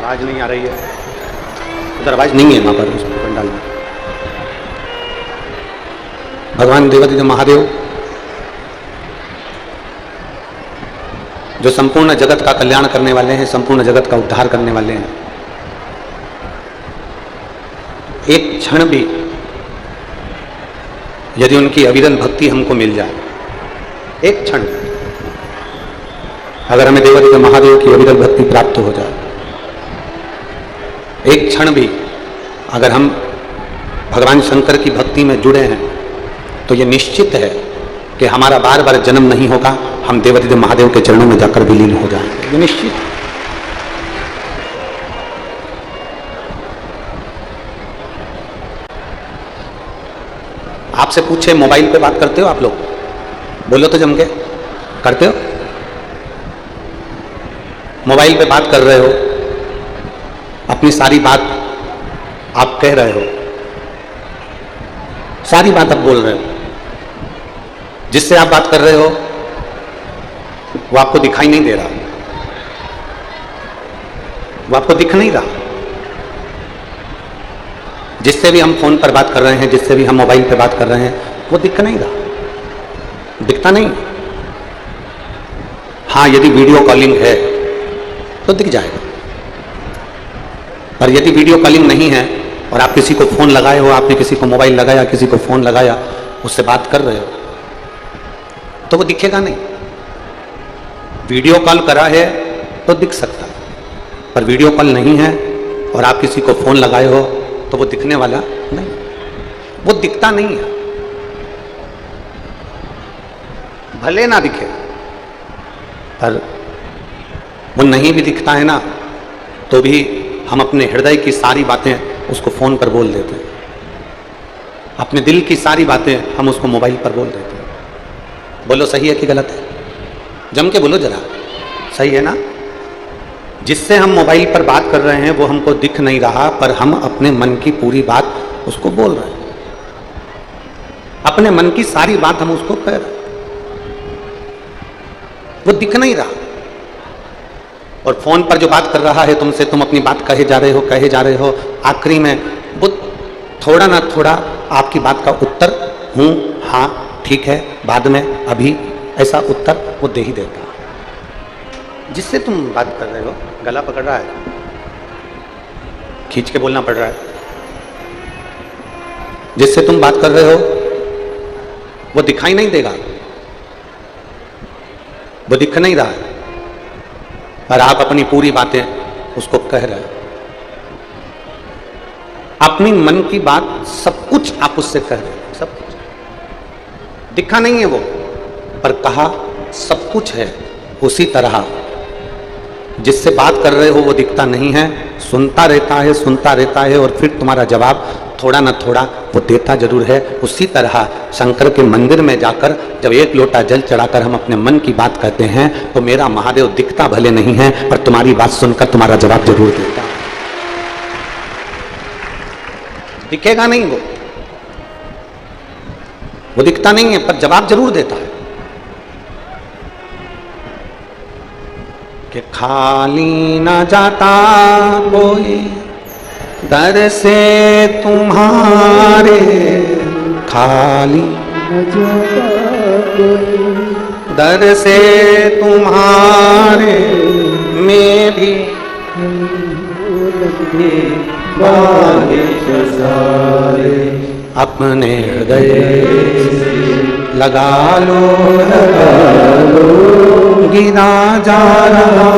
आवाज़ नहीं आ रही है, उधर आवाज़ नहीं है वहाँ पर उस पंडाल में। भगवान देवादिदेव महादेव जो संपूर्ण जगत का कल्याण करने वाले हैं, संपूर्ण जगत का उद्धार करने वाले हैं, एक क्षण भी यदि उनकी अविरल भक्ति हमको मिल जाए, एक क्षण अगर हमें देवादिदेव महादेव की अविरल भक्ति प्राप्त हो जाए, एक क्षण भी अगर हम भगवान शंकर की भक्ति में जुड़े हैं, तो ये निश्चित है कि हमारा बार बार जन्म नहीं होगा, हम देवादिदेव महादेव के चरणों में जाकर विलीन हो जाएंगे, ये निश्चित है। आपसे पूछे मोबाइल पे बात करते हो आप लोग? बोलो तो जम के, करते हो? मोबाइल पे बात कर रहे हो, अपनी सारी बात आप कह रहे हो, सारी बात आप बोल रहे हो, जिससे आप बात कर रहे हो वो आपको दिखाई नहीं दे रहा, वो आपको दिख नहीं रहा। जिससे भी हम फोन पर बात कर रहे हैं, जिससे भी हम मोबाइल पर बात कर रहे हैं, वो दिख नहीं रहा, दिखता नहीं। हाँ, यदि वीडियो कॉलिंग है तो दिख जाएगा, पर यदि वीडियो कॉलिंग नहीं है और आप किसी को फोन लगाए हो, आपने किसी को मोबाइल लगाया, किसी को फोन लगाया, उससे बात कर रहे हो, तो वो दिखेगा नहीं। वीडियो कॉल करा है तो दिख सकता है, पर वीडियो कॉल नहीं है और आप किसी को फोन लगाए हो तो वो दिखने वाला नहीं, वो दिखता नहीं है। भले ना दिखे, पर वो नहीं भी दिखता है ना, तो भी हम अपने हृदय की सारी बातें उसको फोन पर बोल देते हैं, अपने दिल की सारी बातें हम उसको मोबाइल पर बोल देते हैं। बोलो सही है कि गलत है? जम के बोलो जरा, सही है ना? जिससे हम मोबाइल पर बात कर रहे हैं वो हमको दिख नहीं रहा, पर हम अपने मन की पूरी बात उसको बोल रहे हैं, अपने मन की सारी बात हम उसको कह रहे हैं, वो दिख नहीं रहा। और फोन पर जो बात कर रहा है तुमसे, तुम अपनी बात कहे जा रहे हो, आखिरी में वो थोड़ा ना थोड़ा आपकी बात का उत्तर हूं, हाँ, ठीक है, बाद में, अभी, ऐसा उत्तर वो दे ही देता। जिससे तुम बात कर रहे हो गला पकड़ रहा है, खींच के बोलना पड़ रहा है, जिससे तुम बात कर रहे हो वो दिखाई नहीं देगा, वो दिख नहीं रहा है, और आप अपनी पूरी बातें उसको कह रहे हो, अपनी मन की बात सब कुछ आप उससे कह रहे हो, सब कुछ दिखा नहीं है वो, पर कहा सब कुछ है। उसी तरह जिससे बात कर रहे हो वो दिखता नहीं है, सुनता रहता है और फिर तुम्हारा जवाब थोड़ा ना थोड़ा वो देता जरूर है। उसी तरह शंकर के मंदिर में जाकर जब एक लोटा जल चढ़ाकर हम अपने मन की बात कहते हैं, तो मेरा महादेव दिखता भले नहीं है, पर तुम्हारी बात सुनकर तुम्हारा जवाब जरूर देता। दिखेगा नहीं, वो दिखता नहीं है, पर जवाब जरूर देता है कि खाली ना जाता कोई दर से तुम्हारे, खाली न जाता कोई दर से तुम्हारे, में भी अपने हृदय लगा लो, गिरा जा रहा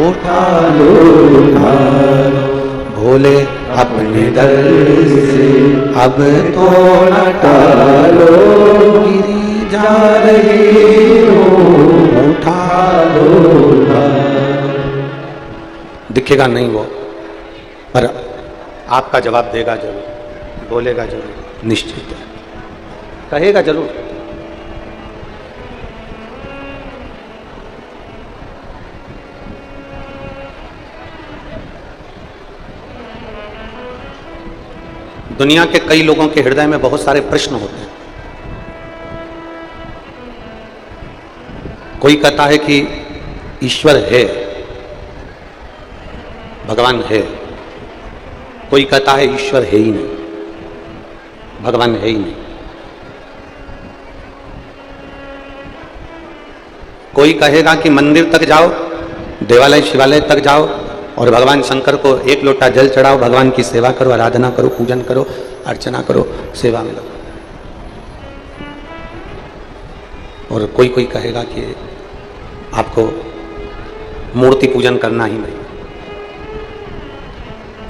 उठा लो, भोले अपने दर से अब तो न टालो, गिरी जा रही हो उठा लो। दिखेगा नहीं वो, पर आपका जवाब देगा जरूर, बोलेगा जरूर, निश्चित है, कहेगा जरूर। दुनिया के कई लोगों के हृदय में बहुत सारे प्रश्न होते हैं। कोई कहता है कि ईश्वर है, भगवान है। कोई कहता है ईश्वर है ही नहीं, भगवान है ही नहीं। कोई कहेगा कि मंदिर तक जाओ, देवालय शिवालय तक जाओ और भगवान शंकर को एक लोटा जल चढ़ाओ, भगवान की सेवा करो, आराधना करो, पूजन करो, अर्चना करो, सेवा में लगो। और कोई कोई कहेगा कि आपको मूर्ति पूजन करना ही नहीं।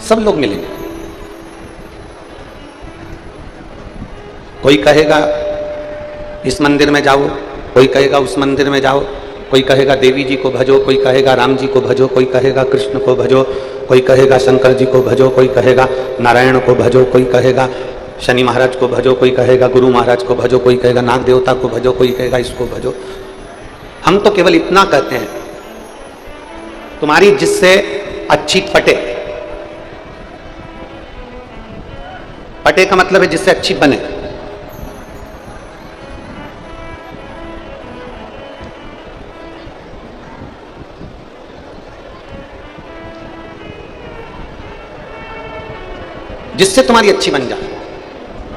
सब लोग मिलेंगे। कोई कहेगा इस मंदिर में जाओ, कोई कहेगा उस मंदिर में जाओ, कोई कहेगा देवी जी को भजो, कोई कहेगा राम जी को भजो, कोई कहेगा कृष्ण को भजो, कोई कहेगा शंकर जी को भजो, कोई कहेगा नारायण को भजो, कोई कहेगा शनि महाराज को भजो, कोई कहेगा गुरु महाराज को भजो, कोई कहेगा नाग देवता को भजो, कोई कहेगा इसको भजो। हम तो केवल इतना कहते हैं, तुम्हारी जिससे अच्छी पटे, पटे का मतलब है जिससे अच्छी बने। जिससे तुम्हारी अच्छी बन जाए,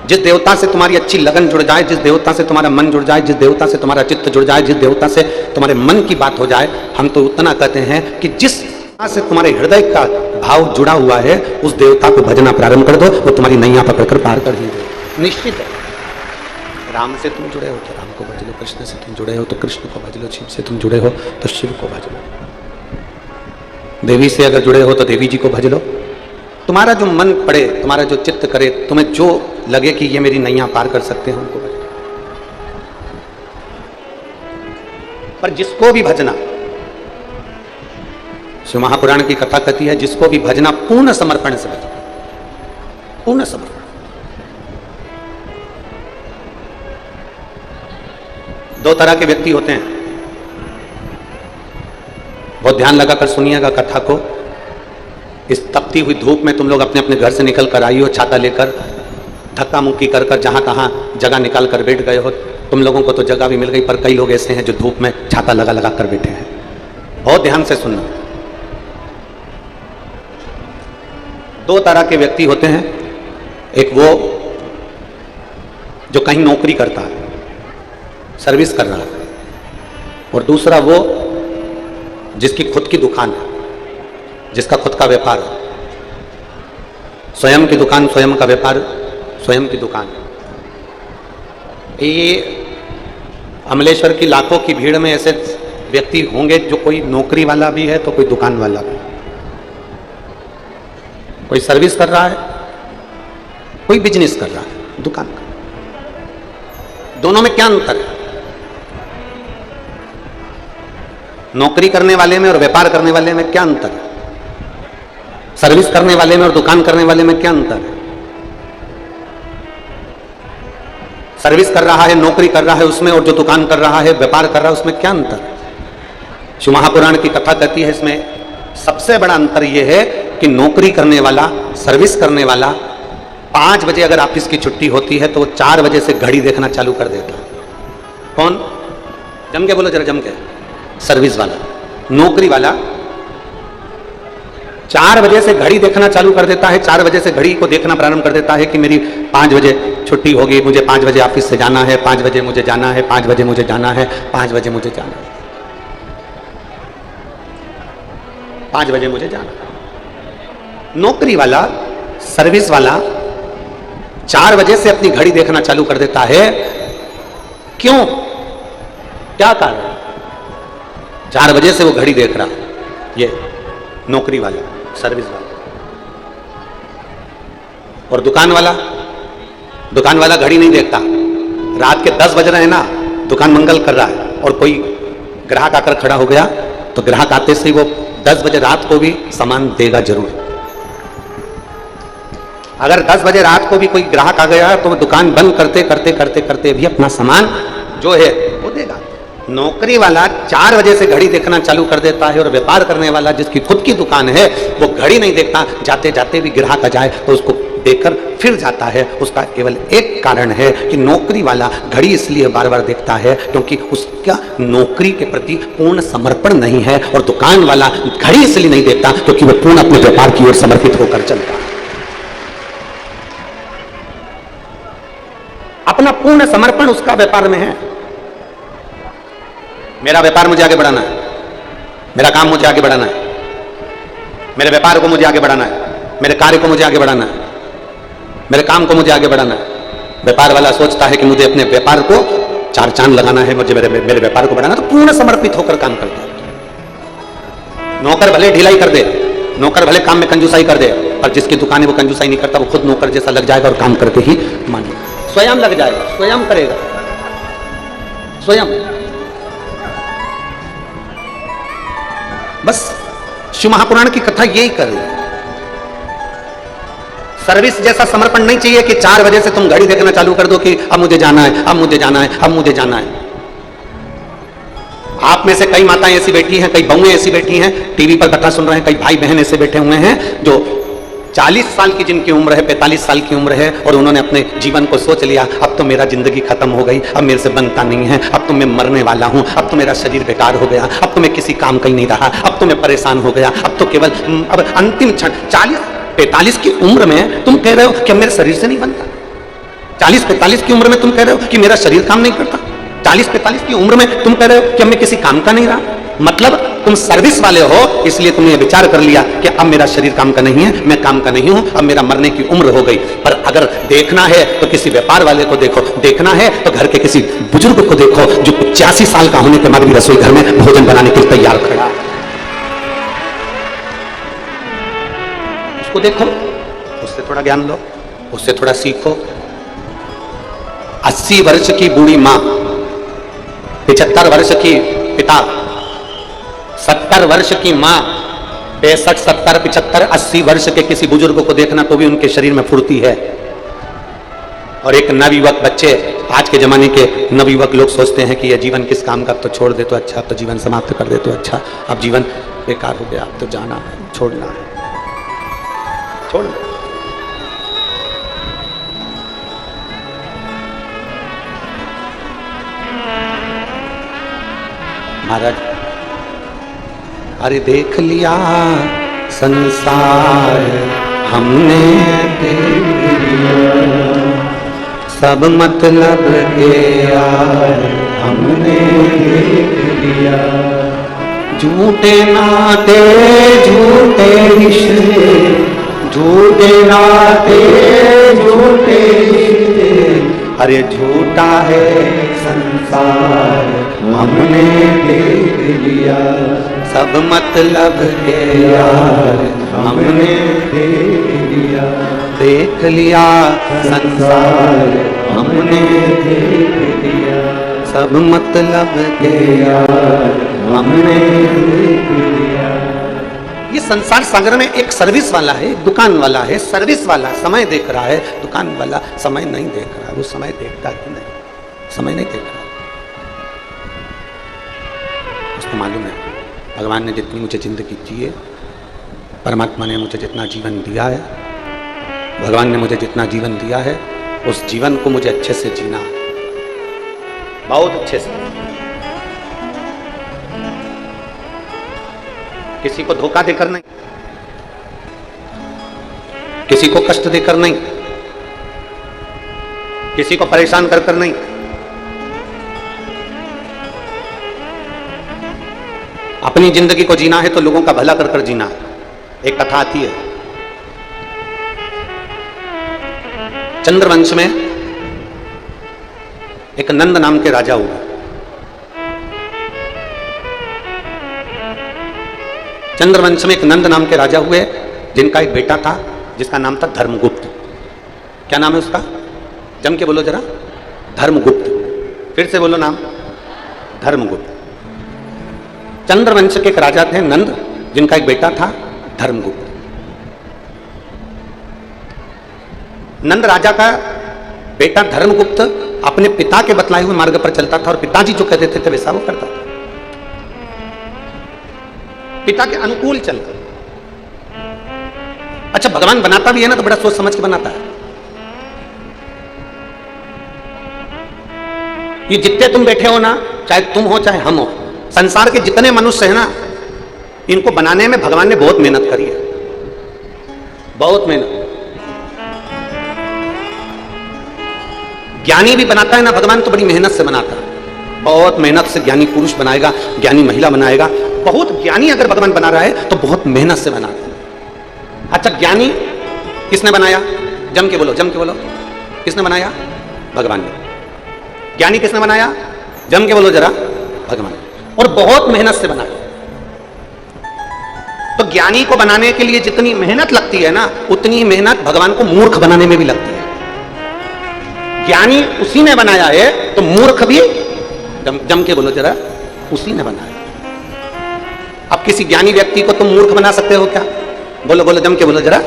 जिस देवता से तुम्हारी अच्छी लगन जुड़ जाए, जिस देवता से तुम्हारा मन जुड़ जाए, जिस देवता से तुम्हारा चित्त जुड़ जाए, जिस देवता से तुम्हारे मन की बात हो जाए, हम तो उतना कहते हैं कि जिस देवता से तुम्हारे हृदय का भाव जुड़ा हुआ है उस देवता को भजना प्रारंभ कर दो, वो तुम्हारी नैया पकड़कर पार कर ही दे। निश्चित है। राम से तुम जुड़े हो तो राम को भज लो, कृष्ण से तुम जुड़े हो तो कृष्ण को भज लो, शिव से तुम जुड़े हो तो शिव को भज लो, देवी से अगर जुड़े हो तो देवी जी को भज लो। तुम्हारा जो मन पड़े, तुम्हारा जो चित्त करे, तुम्हें जो लगे कि ये मेरी नैया पार कर सकते हैं उनको भजना। पर जिसको भी भजना, शिव महापुराण की कथा कहती है, जिसको भी भजना पूर्ण समर्पण से भजना, पूर्ण समर्पण। दो तरह के व्यक्ति होते हैं, बहुत ध्यान लगाकर सुनिएगा कथा को। इस तपती हुई धूप में तुम लोग अपने अपने घर से निकल कर आई हो, छाता लेकर, धक्का मुक्की कर कर जहां तहां जगह निकाल कर बैठ गए हो। तुम लोगों को तो जगह भी मिल गई, पर कई लोग ऐसे हैं जो धूप में छाता लगा लगा कर बैठे हैं। बहुत ध्यान से सुनना। दो तरह के व्यक्ति होते हैं, एक वो जो कहीं नौकरी करता है, सर्विस कर रहा है, और दूसरा वो जिसकी खुद की दुकान है, जिसका खुद का व्यापार है। स्वयं की दुकान, स्वयं का व्यापार, स्वयं की दुकान। ये अमलेश्वर की लाखों की भीड़ में ऐसे व्यक्ति होंगे जो कोई नौकरी वाला भी है तो कोई दुकान वाला भी, कोई सर्विस कर रहा है, कोई बिजनेस कर रहा है, दुकान का। दोनों में क्या अंतर है? नौकरी करने वाले में और व्यापार करने वाले में क्या अंतर है? सर्विस करने वाले में और दुकान करने वाले में क्या अंतर है? सर्विस कर रहा है, नौकरी कर रहा है उसमें, और जो दुकान कर रहा है, व्यापार कर रहा है, उसमें क्या अंतर है? शिव महापुराण की कथा कहती है इसमें सबसे बड़ा अंतर यह है कि नौकरी करने वाला, सर्विस करने वाला 5 बजे अगर ऑफिस की छुट्टी होती है तो वो 4 बजे से घड़ी देखना चालू कर देता है। कौन? जम के बोलो जरा, जम के। सर्विस वाला। नौकरी वाला 4 बजे से घड़ी देखना चालू कर देता है, 4 बजे से घड़ी को देखना प्रारंभ कर देता है कि मेरी 5 बजे छुट्टी होगी, मुझे 5 बजे ऑफिस से जाना है, 5 बजे मुझे जाना है, 5 बजे मुझे जाना है, 5 बजे मुझे जाना है, 5 बजे मुझे जाना है। नौकरी वाला, सर्विस वाला 4 बजे से अपनी घड़ी देखना चालू कर देता है। क्यों? क्या कारण? 4 बजे से वो घड़ी देख रहा, ये नौकरी वाला, सर्विस वाला। और दुकान वाला, दुकान वाला घड़ी नहीं देखता। रात के 10 बज रहे हैं ना, दुकान मंगल कर रहा है और कोई ग्राहक आकर खड़ा हो गया तो ग्राहक आते से ही वो 10 बजे रात को भी सामान देगा जरूर। अगर 10 बजे रात को भी कोई ग्राहक आ गया तो वो दुकान बंद करते करते करते करते भी अपना सामान जो है वो देगा। नौकरी वाला 4 बजे से घड़ी देखना चालू कर देता है, और व्यापार करने वाला जिसकी खुद की दुकान है वो घड़ी नहीं देखता, जाते जाते भी ग्राहक आ जाए तो उसको देकर फिर जाता है, उसका केवल एक कारण है कि नौकरी वाला घड़ी इसलिए बार बार देखता है क्योंकि उसका नौकरी के प्रति पूर्ण समर्पण नहीं है, और दुकान वाला घड़ी इसलिए नहीं देखता क्योंकि वह पूर्ण अपने व्यापार की ओर समर्पित होकर चलता है। अपना पूर्ण समर्पण उसका व्यापार में है। मेरा व्यापार मुझे आगे बढ़ाना है, मेरा काम मुझे आगे बढ़ाना है, मेरे व्यापार को मुझे आगे बढ़ाना है, मेरे कार्य को मुझे आगे बढ़ाना है, मेरे काम को मुझे आगे बढ़ाना है। व्यापार वाला सोचता है कि मुझे अपने व्यापार को चार चांद लगाना है, मुझे मेरे व्यापार को बढ़ाना, तो पूर्ण समर्पित होकर काम करता है। नौकर भले ढिलाई कर दे, नौकर भले काम में कंजूसाई कर दे, पर जिसकी दुकान है वो कंजूसाई नहीं करता, वो खुद नौकर जैसा लग जाएगा और काम करके ही मानेगा, स्वयं लग जाएगा, स्वयं करेगा, स्वयं। बस शिव महापुराण की कथा यही कर रही है। सर्विस जैसा समर्पण नहीं चाहिए कि 4 बजे से तुम घड़ी देखना चालू कर दो कि अब मुझे जाना है, अब मुझे जाना है, अब मुझे जाना है। आप में से कई माताएं ऐसी बैठी हैं, कई बहुएं ऐसी बैठी हैं, टीवी पर कथा सुन रहे हैं, कई भाई बहन ऐसे बैठे हुए हैं जो 40 साल की जिनकी उम्र है, 45 साल की उम्र है, और उन्होंने अपने जीवन को सोच लिया अब तो मेरा जिंदगी खत्म हो गई, अब मेरे से बनता नहीं है, अब तो मैं मरने वाला हूं, अब तो मेरा शरीर बेकार हो गया, अब तो मैं किसी काम का ही नहीं रहा, अब तो मैं परेशान हो गया, अब तो केवल अब अंतिम क्षण 40-45 की उम्र में तुम कह रहे हो कि मेरे शरीर से नहीं बनता। 40-45 की उम्र में तुम कह रहे हो कि मेरा शरीर काम नहीं करता। 40-45 की उम्र में तुम कह रहे हो कि अब मैं किसी काम का नहीं रहा। मतलब तुम सर्विस वाले हो, इसलिए तुमने ये विचार कर लिया कि अब मेरा शरीर काम का नहीं है, मैं काम का नहीं हूं, अब मेरा मरने की उम्र हो गई। पर अगर देखना है तो किसी व्यापार वाले को देखो, देखना है तो घर के किसी बुजुर्ग को देखो जो 85 साल का होने के बाद भी रसोई घर में भोजन बनाने के लिए तैयार खड़ा है। उसको देखो, उससे थोड़ा ज्ञान लो, उससे थोड़ा सीखो। 80 वर्ष की बूढ़ी मां, 75 वर्ष की पिता, 70 वर्ष की मां, 65, 70, 75, 80 वर्ष के किसी बुजुर्ग को देखना तो भी उनके शरीर में फुर्ती है। और एक नवयुवक बच्चे, आज के जमाने के नवयुवक लोग सोचते हैं कि यह जीवन किस काम का, अब तो छोड़ दे तो अच्छा, अब तो जीवन समाप्त कर दे तो अच्छा, अब जीवन बेकार हो गया, अब तो जाना है, छोड़ना है, छोड़ दो। महाराज, अरे देख लिया संसार हमने, देख लिया सब मतलब के यार हमने, देख लिया झूठे नाते झूठे रिश्ते, झूठे नाते झूठे रिश्ते, अरे झूठा है संसार हमने देख लिया सब मतलब के यार हमने देख लिया संसार हमने देख लिया सब मतलब के यार हमने देख लिया। ये संसार सागर में एक सर्विस वाला है, एक दुकान वाला है, सर्विस वाला समय देख रहा है, दुकान वाला समय नहीं देख रहा। वो समय देखता ही नहीं, समय नहीं देख रहा। उसको मालूम है भगवान ने जितनी मुझे जिंदगी दी है, परमात्मा ने मुझे जितना जीवन दिया है, भगवान ने मुझे जितना जीवन दिया है, उस जीवन को मुझे अच्छे से जीना, बहुत अच्छे से। किसी को धोखा देकर नहीं, किसी को कष्ट देकर नहीं, किसी को परेशान कर नहीं, अपनी जिंदगी को जीना है तो लोगों का भला कर जीना है। एक कथा आती है, चंद्रवंश में एक नंद नाम के राजा हुआ। चंद्रवंश में एक नंद नाम के राजा हुए, जिनका एक बेटा था जिसका नाम था धर्मगुप्त। क्या नाम है उसका? जम के बोलो जरा, धर्मगुप्त। फिर से बोलो नाम, धर्मगुप्त। चंद्रवंश के एक राजा थे नंद, जिनका एक बेटा था धर्मगुप्त। नंद राजा का बेटा धर्मगुप्त अपने पिता के बतलाए हुए मार्ग पर चलता था और पिताजी जो कहते थे वैसा वो करता था, पिता के अनुकूल चलता। अच्छा, भगवान बनाता भी है ना तो बड़ा सोच समझ के बनाता है। ये जितने तुम बैठे हो ना, चाहे तुम हो चाहे हम हो, संसार के जितने मनुष्य हैं ना, इनको बनाने में भगवान ने बहुत मेहनत करी है, बहुत मेहनत। ज्ञानी भी बनाता है ना भगवान तो बड़ी मेहनत से बनाता है, बहुत मेहनत से ज्ञानी पुरुष बनाएगा, ज्ञानी महिला बनाएगा। बहुत ज्ञानी अगर भगवान बना रहा है तो बहुत मेहनत से बनाता है। अच्छा, ज्ञानी किसने बनाया? जम के बोलो, जम के बोलो, किसने बनाया? भगवान ने। ज्ञानी किसने बनाया? जम के बोलो जरा, भगवान। और बहुत मेहनत से बनाया। तो ज्ञानी को बनाने के लिए जितनी मेहनत लगती है ना, उतनी ही मेहनत भगवान को मूर्ख बनाने में भी लगती है। ज्ञानी उसी ने बनाया है तो मूर्ख भी जम के बोलो जरा, उसी ने बनाया। अब किसी ज्ञानी व्यक्ति को तुम मूर्ख बना सकते हो क्या? बोलो बोलो, जम के बोलो जरा,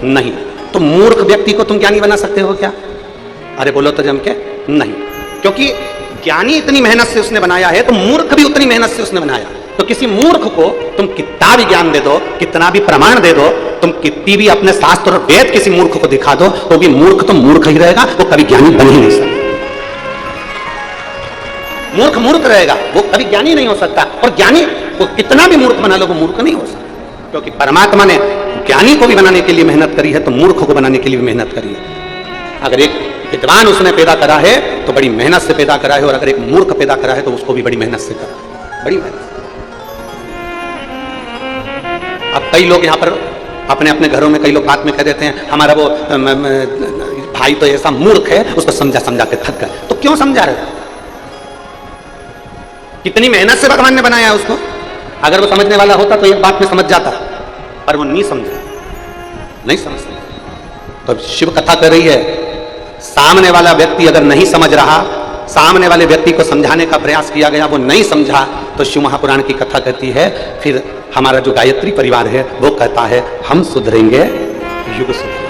नहीं। तो मूर्ख व्यक्ति को तुम ज्ञानी बना सकते हो क्या? अरे बोलो तो जम के, नहीं। क्योंकि ज्ञानी इतनी मेहनत से उसने बनाया है तो मूर्ख भी उतनी मेहनत से उसने बनाया। तो किसी मूर्ख को तुम कितना भी ज्ञान दे दो, कितना भी प्रमाण दे दो, तुम कितनी भी अपने शास्त्र और वेद किसी मूर्ख को दिखा दो, तो भी मूर्ख तो मूर्ख ही रहेगा, वो कभी ज्ञानी बन ही नहीं सकता। मूर्ख मूर्ख रहेगा, वो कभी ज्ञानी नहीं हो सकता। और ज्ञानी को कितना भी मूर्ख बना लो, वो मूर्ख नहीं हो सकता। क्योंकि परमात्मा ने ज्ञानी को भी बनाने के लिए मेहनत करी है तो मूर्ख को बनाने के लिए भी मेहनत करी है। अगर एक विद्वान उसने पैदा करा है तो बड़ी मेहनत से पैदा करा है, और अगर एक मूर्ख पैदा करा है तो उसको भी बड़ी मेहनत से करा, बड़ी मेहनत। अब कई लोग यहाँ पर अपने अपने घरों में कई लोग बात में कह देते हैं हमारा वो भाई तो ऐसा मूर्ख है, उसको समझा समझा के थक गए। तो क्यों समझा रहे? कितनी मेहनत से भगवान ने बनाया है उसको। अगर वो समझने वाला होता तो एक बात में समझ जाता, पर वो नहीं समझा, नहीं समझ। तो शिव कथा कर रही है, सामने वाला व्यक्ति अगर नहीं समझ रहा, सामने वाले व्यक्ति को समझाने का प्रयास किया गया, वो नहीं समझा, तो शिव महापुराण की कथा कहती है फिर हमारा जो गायत्री परिवार है वो कहता है हम सुधरेंगे, युग सुधरेगा।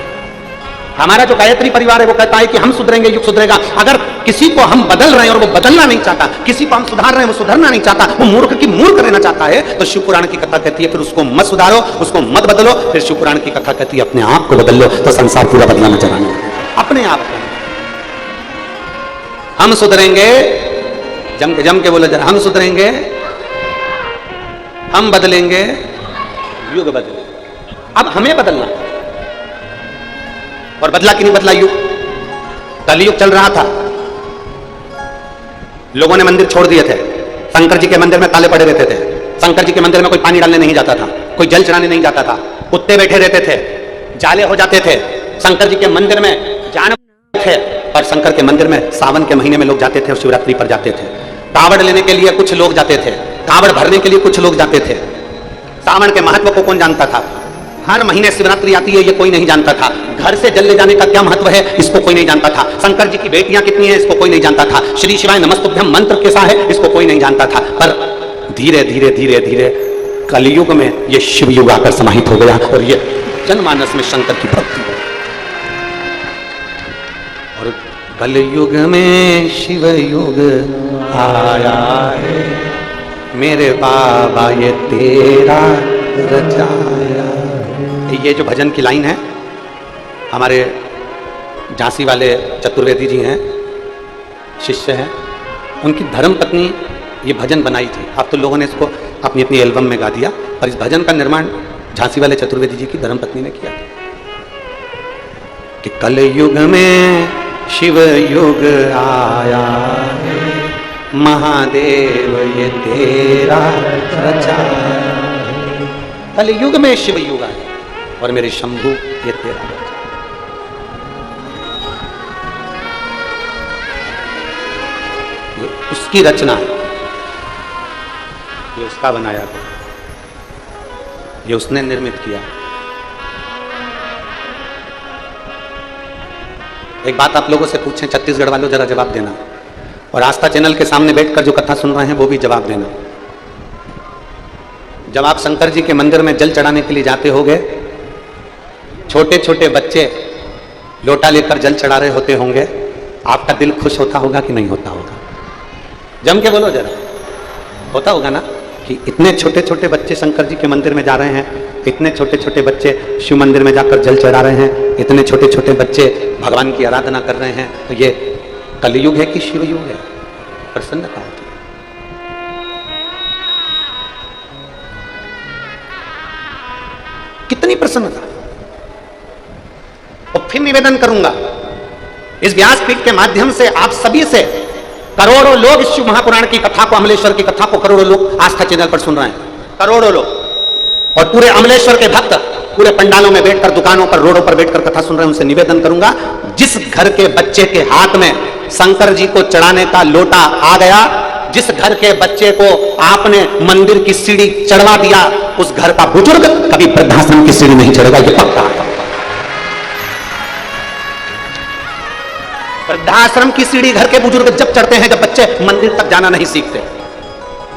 हमारा जो गायत्री परिवार है वो कहता है कि हम सुधरेंगे, युग सुधरेगा। अगर किसी को हम बदल रहे हैं और वो बदलना नहीं चाहता, किसी को हम सुधार रहे हैं वो सुधरना नहीं चाहता, वो मूर्ख की मूर्ख रहना चाहता है, तो शिव पुराण की कथा कहती है फिर उसको मत सुधारो, उसको मत बदलो। फिर शिव पुराण की कथा कहती है अपने आप को बदल लो, तो संसार पूरा बदला नजर आने लगेगा। अपने आप को हम सुधरेंगे, जम के बोलो जरा, हम सुधरेंगे, हम बदलेंगे, युग बदलेंगे। अब हमें बदलना, और बदला कि नहीं बदला युग? कलयुग चल रहा था, लोगों ने मंदिर छोड़ दिए थे, शंकर जी के मंदिर में ताले पड़े रहते थे, शंकर जी के मंदिर में कोई पानी डालने नहीं जाता था, कोई जल चढ़ाने नहीं जाता था, कुत्ते बैठे रहते थे, जाले हो जाते थे। शंकर जी के मंदिर में जानवर थे, और शंकर के मंदिर में सावन के महीने में लोग जाते थे और शिवरात्रि पर जाते थे। कावड़ लेने के लिए कुछ लोग जाते थे, कावड़ भरने के लिए कुछ लोग जाते थे। सावन के महत्व को कौन जानता था? हर महीने शिवरात्रि आती है ये कोई नहीं जानता था। घर से जल ले जाने का क्या महत्व है इसको कोई नहीं जानता था। शंकर जी की बेटियां कितनी हैं इसको कोई नहीं जानता था। श्री शिवाय नमस्तुभ्यम मंत्र कैसा है इसको कोई नहीं जानता था। पर धीरे धीरे धीरे धीरे कलयुग में ये शिव युग आकर समाहित हो गया और ये जनमानस में शंकर की भक्ति है। और कलयुग में शिव युग आया है, मेरे बाबा ये तेरा रचाया। ये जो भजन की लाइन है हमारे झांसी वाले चतुर्वेदी जी हैं, शिष्य हैं, उनकी धर्म पत्नी ये भजन बनाई थी। अब तो लोगों ने इसको अपनी अपनी एल्बम में गा दिया, पर इस भजन का निर्माण झांसी वाले चतुर्वेदी जी की धर्म पत्नी ने किया कि कलयुग में शिव युग आया है, महादेव ये तेरा रचाया। कलयुग में शिव युग आया और मेरे शंभु ये तेरा रचाया। ये उसकी रचना है, ये उसका बनाया था, ये उसने निर्मित किया। एक बात आप लोगों से पूछें, छत्तीसगढ़ वालों जरा जवाब देना, और आस्था चैनल के सामने बैठकर जो कथा सुन रहे हैं वो भी जवाब देना। जब आप शंकर जी के मंदिर में जल चढ़ाने के लिए जाते होंगे, छोटे छोटे बच्चे लोटा लेकर जल चढ़ा रहे होते होंगे, आपका दिल खुश होता होगा कि नहीं होता होगा? जम के बोलो जरा, होता होगा ना? कि इतने छोटे छोटे बच्चे शंकर जी के मंदिर में जा रहे हैं, इतने छोटे छोटे बच्चे शिव मंदिर में जाकर जल चढ़ा रहे हैं, इतने छोटे छोटे बच्चे भगवान की आराधना कर रहे हैं, तो ये कलयुग है कि शिव युग है? प्रसन्नता होती है। कितनी प्रसन्नता। और फिर निवेदन करूंगा इस व्यासपीठ के माध्यम से आप सभी से, करोड़ों लोग इस शिव महापुराण की कथा को, अमलेश्वर की कथा को करोड़ों लोग आस्था चैनल पर सुन रहे हैं, करोड़ों लोग, और पूरे अमलेश्वर के भक्त पूरे पंडालों में बैठकर, दुकानों पर, रोडों पर बैठकर कथा सुन रहे हैं। उनसे निवेदन करूंगा, जिस घर के बच्चे के हाथ में शंकर जी को चढ़ाने का लोटा आ गया, जिस घर के बच्चे को आपने मंदिर की सीढ़ी चढ़वा दिया, उस घर का बुजुर्ग कभी वृद्धाश्रम की सीढ़ी नहीं चढ़ेगा, ये पक्का। वृद्धाश्रम की सीढ़ी घर के बुजुर्ग जब चढ़ते हैं जब बच्चे मंदिर तक जाना नहीं सीखते।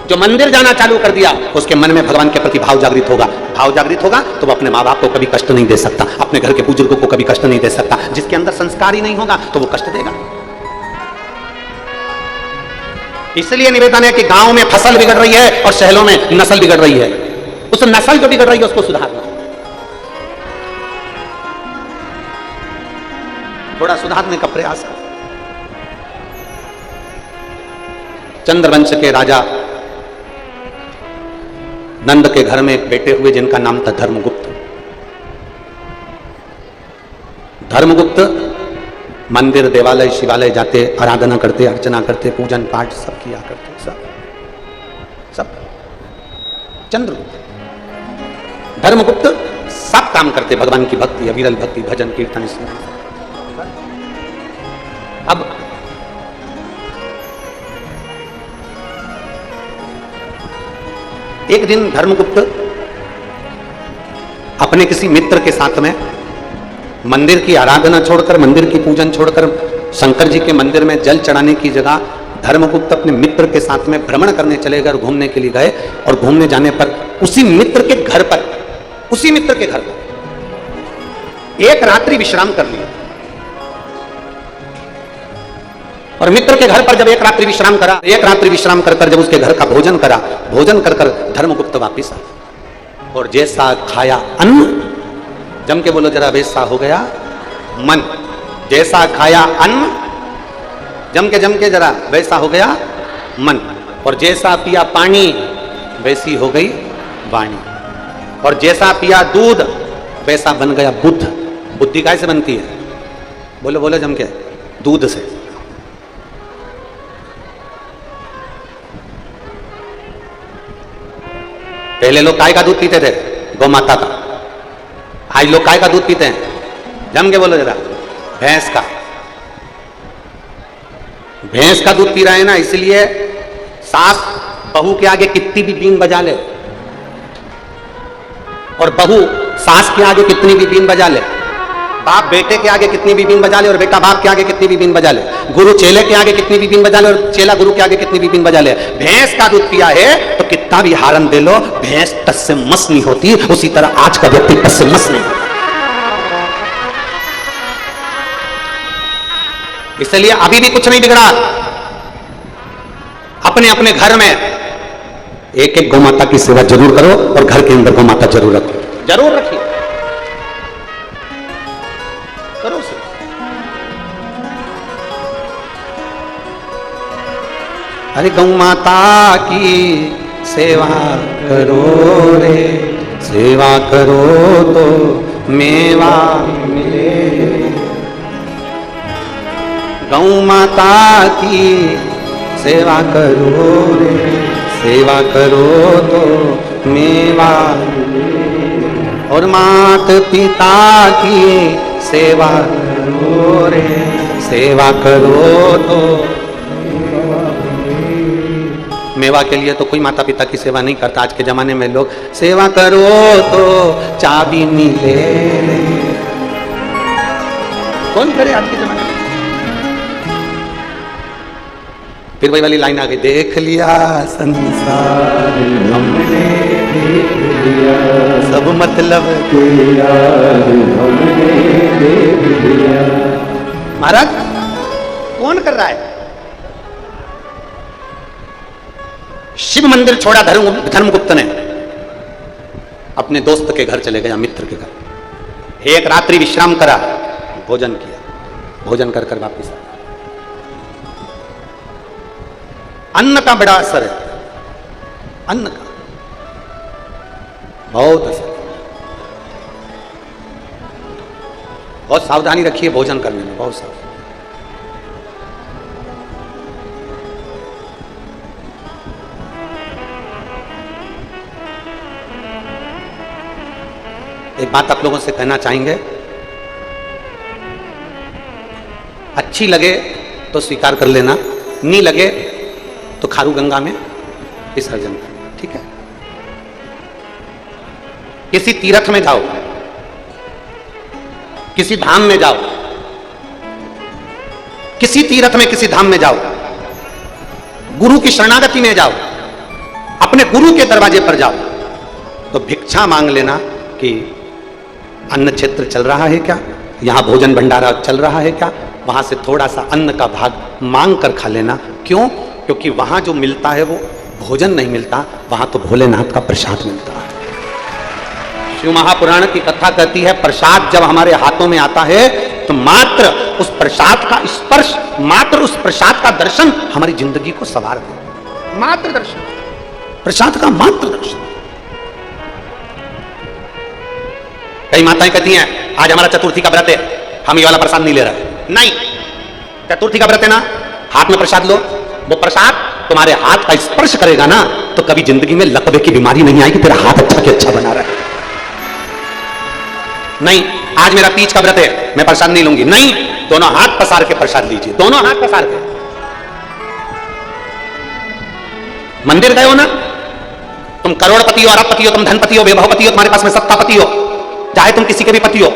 जो मंदिर जाना चालू कर दिया उसके मन में भगवान के प्रति भाव जागृत होगा, भाव जागृत होगा तो वो अपने माँ बाप को कभी कष्ट नहीं दे सकता, अपने घर के बुजुर्गों को कभी कष्ट नहीं दे सकता। जिसके अंदर संस्कार ही नहीं होगा तो वो कष्ट देगा। इसलिए निवेदन है कि गांव में फसल बिगड़ रही है और शहरों में नस्ल बिगड़ रही है। उस नस्ल जो बिगड़ रही है उसको सुधारना, थोड़ा सुधारने का प्रयास है। चंद्रवंश के राजा नंद के घर में एक बेटे हुए जिनका नाम था धर्मगुप्त। धर्मगुप्त मंदिर, देवालय, शिवालय जाते, आराधना करते, अर्चना करते, पूजन पाठ सब किया करते, सब चंद्रगुप्त, धर्मगुप्त सब काम करते, भगवान की भक्ति, अविरल भक्ति, भजन, कीर्तन, स्मरण। अब एक दिन धर्मगुप्त अपने किसी मित्र के साथ में मंदिर की आराधना छोड़कर, मंदिर की पूजन छोड़कर, शंकर जी के मंदिर में जल चढ़ाने की जगह धर्मगुप्त अपने मित्र के साथ में भ्रमण करने चले गए और घूमने के लिए गए। और घूमने जाने पर उसी मित्र के घर पर, उसी मित्र के घर पर एक रात्रि विश्राम कर लिया। और मित्र के घर पर जब एक रात्रि विश्राम करा, एक रात्रि विश्राम कर जब उसके घर का भोजन करा, भोजन कर धर्मगुप्त वापिस आया और जैसा खाया अन्न, जम के बोलो जरा, वैसा हो गया मन। जैसा खाया अन्न, जम के जरा, वैसा हो गया मन। और जैसा पिया पानी, वैसी हो गई वाणी। और जैसा पिया दूध, वैसा बन गया बुद्ध। बुद्धि कैसे बनती है? बोलो बोलो जम के, दूध से। पहले लोग गाय का दूध पीते थे, गौ माता का। आज लोग गाय का दूध पीते हैं, जम के बोलो जरा, भैंस का। भैंस का दूध पी रहे हैं ना, इसलिए सास बहू के आगे कितनी भी बीन बजा ले, और बहू सास के आगे कितनी भी बीन बजा ले, बाप बेटे के आगे कितनी भी बीन बजा ले, और बेटा बाप के आगे कितनी भी बीन बजा ले, गुरु चेले के आगे कितनी भी बीन बजा ले, और चेला गुरु के आगे कितनी भी बीन बजा ले। भैंस का दूध पिया है तो कितना भी हारन दे लो, भैंस टस से मस नहीं होती। उसी तरह आज का व्यक्ति टस से मस नहीं होता। इसलिए अभी भी कुछ नहीं बिगड़ा। अपने अपने घर में एक एक गौमाता की सेवा जरूर करो, और घर के अंदर गौमाता जरूर रखो, जरूर रखिए, करो से। अरे गौ माता की सेवा करो रे, सेवा करो तो मेवा मिले। गौ माता की सेवा करो रे, सेवा करो तो मेवा मिले। और मात पिता की सेवा करो रे, सेवा करो तो मेवा के लिए तो कोई माता पिता की सेवा नहीं करता। आज के जमाने में लोग सेवा करो तो चाबी मिले, कौन करे आज के जमाने में? फिर वही वाली लाइन आ गई, देख लिया संसार हमने, देख लिया सब मतलब के यार हमने देख लिया। महाराज कौन कर रहा है? शिव मंदिर छोड़ा धर्मगुप्त ने, अपने दोस्त के घर चले गया, मित्र के घर। एक रात्रि विश्राम करा, भोजन किया, भोजन कर कर वापिस आया। अन्न का बड़ा असर है, अन्न का बहुत असर। बहुत सावधानी रखिए भोजन करने में, बहुत सावधानी। एक बात आप लोगों से कहना चाहेंगे, अच्छी लगे तो स्वीकार कर लेना, नहीं लगे तो खारू गंगा में विसर्जन करना, ठीक है। किसी तीर्थ में जाओ, किसी धाम में जाओ, किसी तीर्थ में किसी धाम में जाओ, गुरु की शरणागति में जाओ, अपने गुरु के दरवाजे पर जाओ, तो भिक्षा मांग लेना कि अन्न क्षेत्र चल रहा है क्या, यहां भोजन भंडारा चल रहा है क्या, वहां से थोड़ा सा अन्न का भाग मांग कर खा लेना। क्यों? क्योंकि वहां जो मिलता है वो भोजन नहीं मिलता, वहां तो भोलेनाथ का प्रसाद मिलता है। शिव महापुराण की कथा कहती है, प्रसाद जब हमारे हाथों में आता है तो मात्र उस प्रसाद का स्पर्श, मात्र उस प्रसाद का दर्शन हमारी जिंदगी को संवार दे। मात्र दर्शन, प्रसाद का मात्र दर्शन। कई माताएं कहती हैं, आज हमारा चतुर्थी का व्रत है, हम ये वाला प्रसाद नहीं ले रहे। नहीं, चतुर्थी का व्रत है ना, हाथ में प्रसाद लो, वो प्रसाद तुम्हारे हाथ का स्पर्श करेगा ना, तो कभी जिंदगी में लकवे की बीमारी नहीं आएगी, तेरा हाथ अच्छा के अच्छा बना रहा है। नहीं, आज मेरा तीज का व्रत है, मैं प्रसाद नहीं लूंगी। नहीं, दोनों हाथ पसार के प्रसाद लीजिए, दोनों हाथ पसार के। मंदिर गए हो ना, तुम करोड़पति हो, अरबपति हो, तुम धनपति हो, वैभवपति हो, तुम्हारे पास में सत्तापति हो, चाहे तुम किसी के भी पति हो,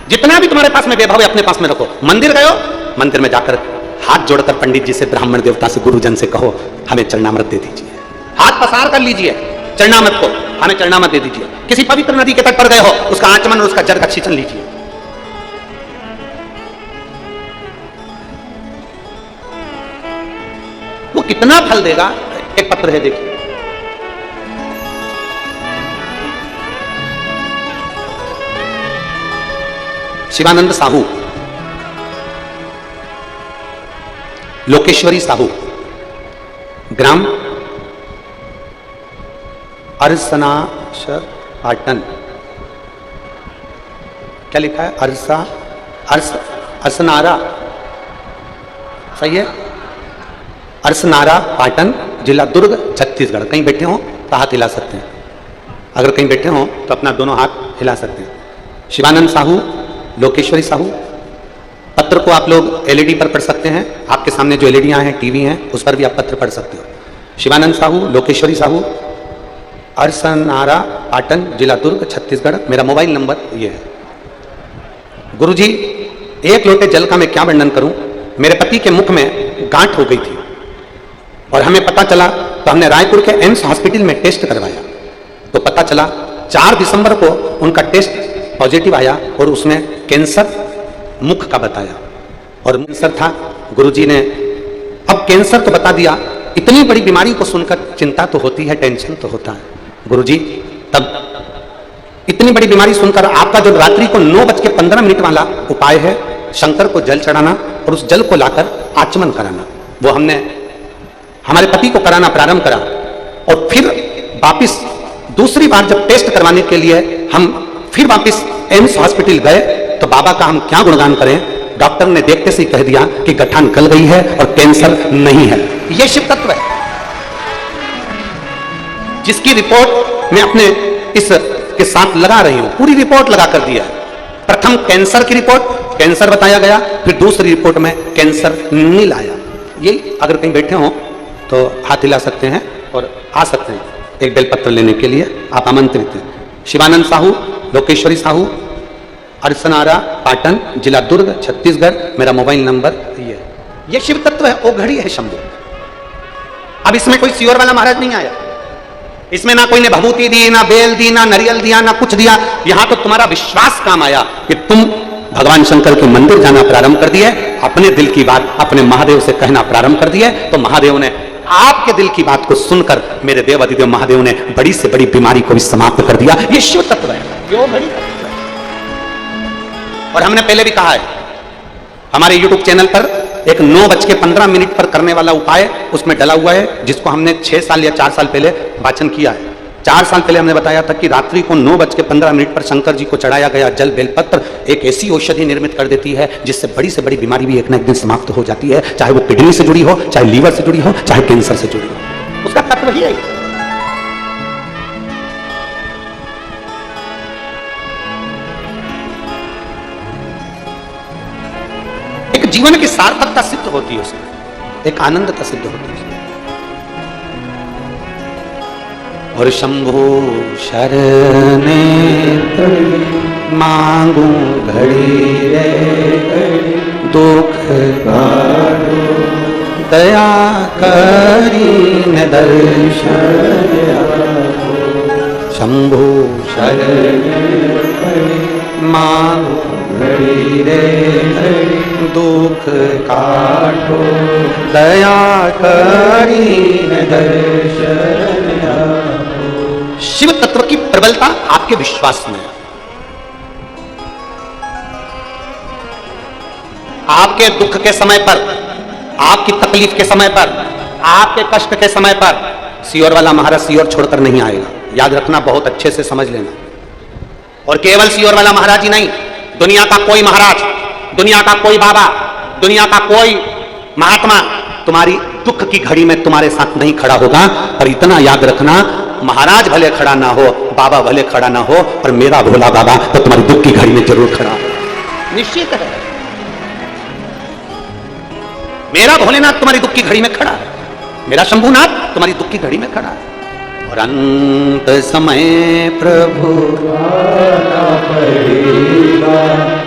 जितना भी तुम्हारे पास में वैभव है अपने पास में रखो। मंदिर गए हो, मंदिर में जाकर हाथ जोड़कर पंडित जी से, ब्राह्मण देवता से, गुरुजन से कहो, हमें चरणामृत दे दीजिए। हाथ पसार कर लीजिए चरणामृत को, हमें चरणामृत दे दीजिए। किसी पवित्र नदी के तट पर गए हो, उसका आचमन और उसका जल का सिंचन लीजिए। वो कितना फल देगा। एक पत्र है, देखिए, शिवानंद साहू, लोकेश्वरी साहू, ग्राम अरसनाश पाटन। क्या लिखा है? अरसनारा, सही है? अरसनारा पाटन, जिला दुर्ग, छत्तीसगढ़। कहीं बैठे हो तो हाथ हिला सकते हैं, अगर कहीं बैठे हो तो अपना दोनों हाथ हिला सकते हैं। शिवानंद साहू, लोकेश्वरी साहू। पत्र को आप लोग एलईडी पर पढ़ सकते हैं, आपके सामने जो एलईडियां हैं, टीवी हैं, उस पर भी आप पत्र पढ़ सकते हो। शिवानंद साहू, लोकेश्वरी साहू, अरसनारा पाटन, जिला दुर्ग, छत्तीसगढ़। मेरा मोबाइल नंबर ये है। गुरुजी, एक लोटे जल का मैं क्या वर्णन करूं। मेरे पति के मुख में गांठ हो गई थी और हमें पता चला, तो हमने रायपुर के एम्स हॉस्पिटल में टेस्ट करवाया, तो पता चला 4 दिसंबर को उनका टेस्ट पॉजिटिव आया और उसमें कैंसर मुख का बताया, और कैंसर था। गुरुजी ने अब कैंसर तो बता दिया, इतनी बड़ी बीमारी को सुनकर चिंता तो होती है, टेंशन तो होता है। गुरुजी, तब इतनी बड़ी बीमारी सुनकर आपका जो रात्रि को 9:15 वाला उपाय है, शंकर को जल चढ़ाना और उस जल को लाकर आचमन कराना, वो हमने हमारे पति को कराना प्रारंभ करा। और फिर वापिस दूसरी बार जब टेस्ट करवाने के लिए हम फिर वापिस एम्स हॉस्पिटल गए, तो बाबा का हम क्या गुणगान करें। डॉक्टर ने देखते से ही कह दिया कि गठान गल गई है और कैंसर नहीं है। यह शिव तत्व है, जिसकी रिपोर्ट मैं अपने इस के साथ लगा रही हूं, पूरी रिपोर्ट लगा कर दिया है। प्रथम कैंसर की रिपोर्ट, कैंसर बताया गया, फिर दूसरी रिपोर्ट में कैंसर नील आया। ये अगर कहीं बैठे हो तो हाथ हिला सकते हैं और आ सकते हैं एक बेलपत्र लेने के लिए, आप आमंत्रित हैं। शिवानंद साहू, लोकेश्वरी साहू, अरसनारा पाटन, जिला दुर्ग, छत्तीसगढ़। मेरा मोबाइल नंबर ये शिव तत्व है, ओ घड़ी है शंभु। अब इसमें कोई सियोर वाला महाराज नहीं आया, इसमें ना कोई ने भभूति दी, ना बेल दी, ना नारियल दिया, ना कुछ दिया। यहां तो तुम्हारा विश्वास काम आया कि तुम भगवान शंकर के मंदिर जाना प्रारंभ कर दिए। अपने दिल की बात अपने महादेव से कहना प्रारंभ कर दिया, तो महादेव ने आपके दिल की बात को सुनकर मेरे देव अधिदेव महादेव ने बड़ी से बड़ी बीमारी को भी समाप्त कर दिया। ये शिव तत्व है, योग घड़ी तत्व है। और हमने पहले भी कहा है, हमारे YouTube चैनल पर एक 9:15 पर करने वाला उपाय उसमें डला हुआ है, जिसको हमने 6 साल या 4 साल पहले वाचन किया है। 4 साल पहले हमने बताया था कि रात्रि को 9:15 पर शंकर जी को चढ़ाया गया जल बेलपत्र एक ऐसी औषधि निर्मित कर देती है जिससे बड़ी से बड़ी बीमारी भी एक ना एक दिन समाप्त हो जाती है, चाहे वो किडनी से जुड़ी हो, चाहे लीवर से जुड़ी हो, चाहे कैंसर से जुड़ी हो। उसका तत्व ही है। एक जीवन की सार्थकता सिद्ध होती है उसमें, एक आनंदता सिद्ध होती है। और शंभो शरणे मांगू घड़ी रे दुख दया करीन दर्शन। शंभो शरणे मांगू घड़ी रे दुख काटो दया करीन दर्शन। शिव तत्व की प्रबलता आपके विश्वास में है। आपके दुख के समय पर, आपकी तकलीफ के समय पर, आपके कष्ट के समय पर सियोर वाला महाराज सियोर छोड़कर नहीं आएगा। याद रखना, बहुत अच्छे से समझ लेना। और केवल सियोर वाला महाराज ही नहीं, दुनिया का कोई महाराज, दुनिया का कोई बाबा, दुनिया का कोई महात्मा तुम्हारी दुख की घड़ी में तुम्हारे साथ नहीं खड़ा होगा। पर इतना याद रखना, महाराज भले खड़ा ना हो, बाबा भले खड़ा ना हो, पर मेरा भोला बाबा तो तुम्हारी दुख की घड़ी में जरूर खड़ा हो। निश्चित है, मेरा भोलेनाथ तुम्हारी दुख की घड़ी में खड़ा है, मेरा शंभुनाथ तुम्हारी दुख की घड़ी में खड़ा है। और अंत समय प्रभु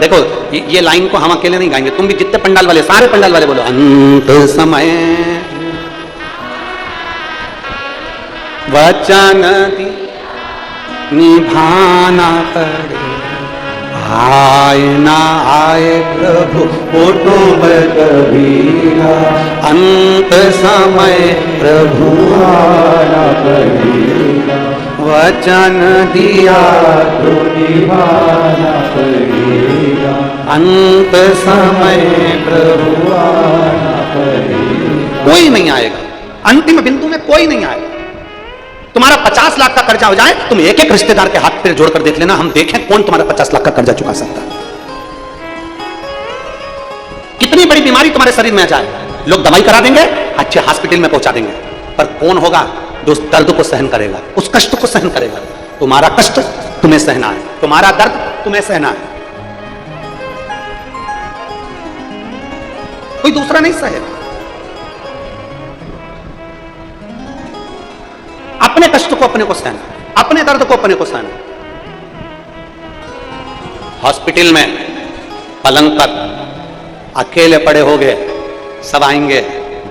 देखो, ये लाइन को हम अकेले नहीं गाएंगे, तुम भी जितने पंडाल वाले, सारे पंडाल वाले बोलो, अंत समय वचन निभाना पड़े, आए ना आए प्रभु कुटुंब कबीरा, अंत समय प्रभु आना पड़ेगा, वचन दिया तो निभाना पड़ेगा, अंत समय प्रभु आना पड़ेगा। कोई नहीं आएगा, अंतिम बिंदु में कोई नहीं आएगा। तुम्हारा 50 लाख का कर्जा हो जाए, तुम एक एक रिश्तेदार के हाथ पैर जोड़कर देख लेना, हम देखें कौन तुम्हारा 50 लाख का कर्जा चुका सकता है। कितनी बड़ी बीमारी तुम्हारे शरीर में आ जाए, लोग दवाई करा देंगे, अच्छे हॉस्पिटल में पहुंचा देंगे, पर कौन होगा जो उस दर्द को सहन करेगा, उस कष्ट को सहन करेगा? तुम्हारा कष्ट तुम्हें सहना है, तुम्हारा दर्द तुम्हें सहना है, कोई दूसरा नहीं सहेगा। अपने कष्ट को अपने को सहना, अपने दर्द को अपने को सहना। हॉस्पिटल में पलंग पर अकेले पड़े हो गए, सब आएंगे,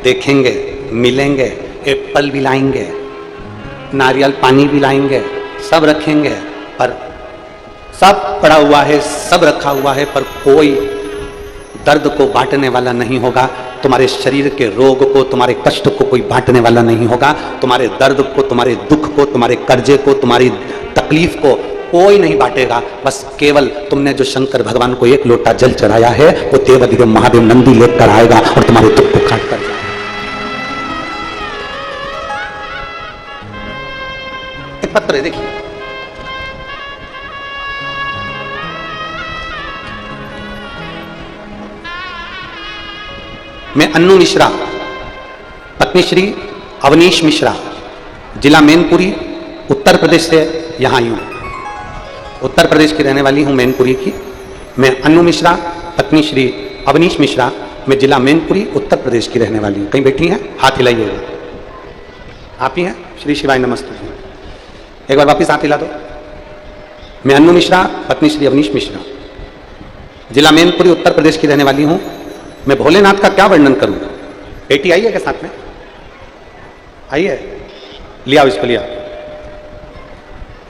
देखेंगे, मिलेंगे, एप्पल भी लाएंगे, नारियल पानी भी लाएंगे, सब रखेंगे, पर सब पड़ा हुआ है, सब रखा हुआ है, पर कोई दर्द को बांटने वाला नहीं होगा। तुम्हारे शरीर के रोग को, तुम्हारे कष्ट को कोई बांटने वाला नहीं होगा। तुम्हारे दर्द को, तुम्हारे दुख को, तुम्हारे कर्जे को, तुम्हारी तकलीफ को कोई नहीं बांटेगा। बस केवल तुमने जो शंकर भगवान को एक लोटा जल चढ़ाया है, वो देव अधिदेव महादेव नंदी लेकर आएगा और तुम्हारे दुख को काट कर जाएगा। एक पत्र है, देखिए, मैं अन्नू मिश्रा, पत्नी श्री अवनीश मिश्रा, जिला मैनपुरी, उत्तर प्रदेश से यहाँ आई हूँ। उत्तर प्रदेश की रहने वाली हूँ, मैनपुरी की। मैं अन्नू मिश्रा, पत्नी श्री अवनीश मिश्रा, मैं जिला मैनपुरी, उत्तर प्रदेश की रहने वाली हूँ। कहीं बैठी हैं? हाथ हिलाइएगा। आप ही हैं? श्री शिवाय नमस्ते। एक बार वापिस हाथ हिला दो। मैं अन्नू मिश्रा, पत्नी श्री अवनीश मिश्रा, जिला मैनपुरी, उत्तर प्रदेश की रहने वाली हूँ। मैं भोलेनाथ का क्या वर्णन करूं? बेटी आई है क्या साथ में? आई है? लिया इसको, लिया,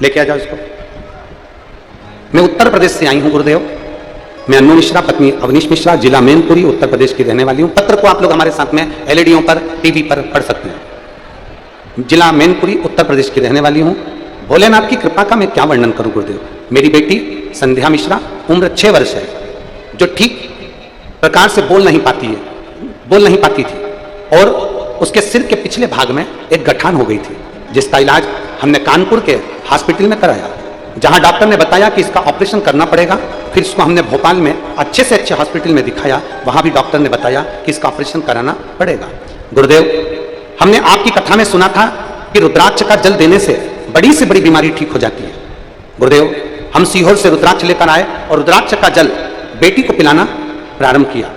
लेके आ जाओ इसको। मैं उत्तर प्रदेश से आई हूं गुरुदेव, मैं अन्नू मिश्रा, पत्नी अवनीश मिश्रा, जिला मैनपुरी, उत्तर प्रदेश की रहने वाली हूँ। पत्र को आप लोग हमारे साथ में एलईडीओं पर, टीवी पर पढ़ सकते हैं। जिला मैनपुरी, उत्तर प्रदेश की रहने वाली हूँ। भोलेनाथ की कृपा का मैं क्या वर्णन करूं गुरुदेव। मेरी बेटी संध्या मिश्रा, उम्र 6 वर्ष है, जो ठीक प्रकार से बोल नहीं पाती थी और उसके सिर के पिछले भाग में एक गठान हो गई थी, जिसका इलाज हमने कानपुर के हॉस्पिटल में कराया, जहां डॉक्टर ने बताया कि इसका ऑपरेशन करना पड़ेगा। फिर इसको हमने भोपाल में अच्छे से अच्छे हॉस्पिटल में दिखाया, वहां भी डॉक्टर ने बताया कि इसका ऑपरेशन कराना पड़ेगा। गुरुदेव, हमने आपकी कथा में सुना था कि रुद्राक्ष का जल देने से बड़ी से बड़ी बीमारी ठीक हो जाती है। गुरुदेव, हम सीहोर से रुद्राक्ष लेकर आए और रुद्राक्ष का जल बेटी को पिलाना प्रारंभ किया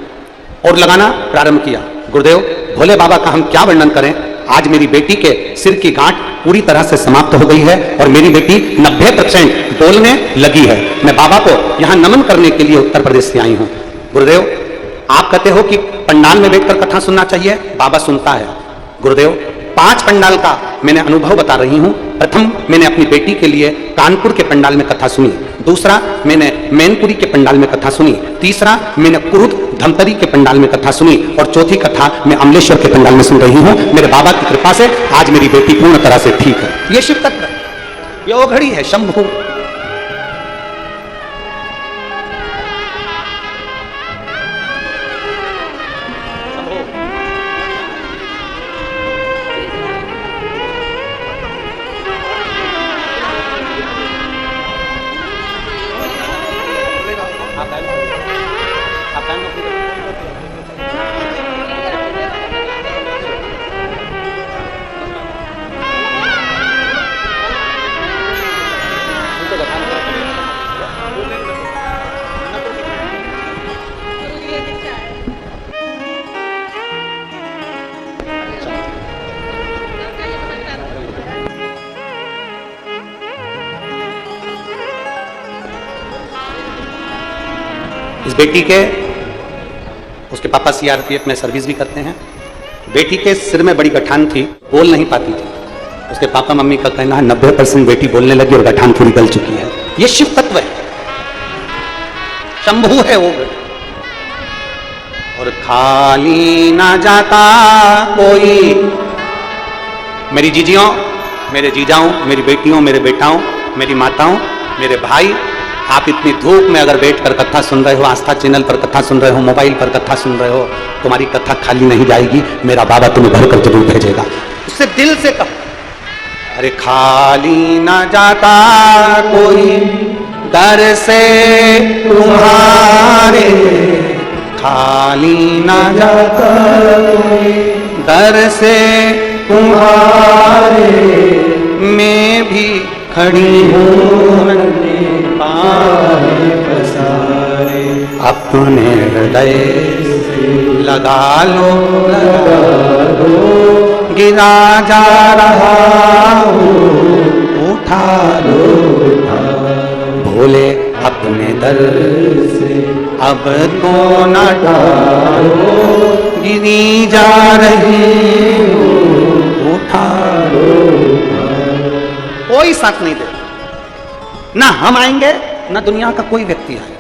और लगाना प्रारंभ किया। गुरुदेव, भोले बाबा का हम क्या वर्णन करें। आज मेरी बेटी के सिर की गांठ पूरी तरह से समाप्त हो गई है और मेरी बेटी 90% बोलने लगी है। मैं बाबा को यहां नमन करने के लिए उत्तर प्रदेश से आई हूं। गुरुदेव, आप कहते हो कि पंडाल में बैठकर कथा सुनना चाहिए, बाबा सुनता है। गुरुदेव, 5 पंडाल का मैंने अनुभव बता रही हूं। प्रथम, मैंने अपनी बेटी के लिए कानपुर के पंडाल में कथा सुनी। दूसरा, मैंने मैनपुरी के पंडाल में कथा सुनी। तीसरा, मैंने कुरुद धमतरी के पंडाल में कथा सुनी और चौथी कथा मैं अमलेश्वर के पंडाल में सुन रही हूं। मेरे बाबा की कृपा से आज मेरी बेटी पूर्ण तरह से ठीक है। ये शिव तत्व, ये ओघड़ी है, शंभु। इस बेटी के, उसके पापा सीआरपीएफ में सर्विस भी करते हैं। बेटी के सिर में बड़ी गठान थी, बोल नहीं पाती थी। उसके पापा मम्मी का कहना है 90% बेटी बोलने लगी और गठान पूरी गल चुकी है। ये शिव तत्व है, शंभु है वो। और खाली ना जाता कोई, मेरी जीजियों, मेरे जीजाओं, मेरी बेटियों, मेरे बेटाओं, मेरी माताओं, मेरे भाई, आप इतनी धूप में अगर बैठकर कथा सुन रहे हो, आस्था चैनल पर कथा सुन रहे हो, मोबाइल पर कथा सुन रहे हो, तुम्हारी कथा खाली नहीं जाएगी। मेरा बाबा तुम्हें भर कर जरूर भेजेगा। उससे दिल से कहो, अरे खाली ना जाता कोई दर से तुम्हारे, खाली ना जाता कोई दर से तुम्हारे, मैं भी खड़ी हूँ पसारे, अपने हृदय लगा लो, गिरा जा रहा हूँ उठा लो, भोले अपने दर से अब तो न टालो, गिरी जा रही हूँ उठा लो। कोई साथ नहीं दे, ना हम आएंगे ना दुनिया का कोई व्यक्ति आए।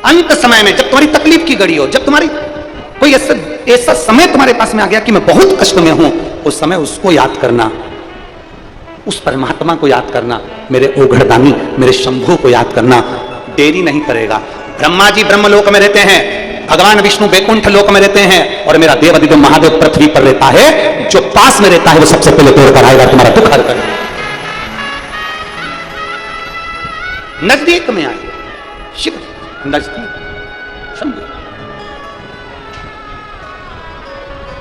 अंत समय में जब तुम्हारी तकलीफ की घड़ी हो, जब तुम्हारी कोई ऐसा समय तुम्हारे पास में आ गया कि मैं बहुत कष्ट में हूं, उस समय उसको याद करना, उस परमात्मा को याद करना, मेरे ओघड़दानी, मेरे शंभू को याद करना। देरी नहीं करेगा। ब्रह्मा जी ब्रह्मलोक में रहते हैं, भगवान विष्णु बैकुंठ लोक में रहते हैं और मेरा देव अधिदेव महादेव पृथ्वी पर रहता है। जो पास में रहता है वो सबसे पहले तोड़ कर आएगा, तुम्हारा दुख हर कर। नजदीक में आए शिव, नजदीक शंभू,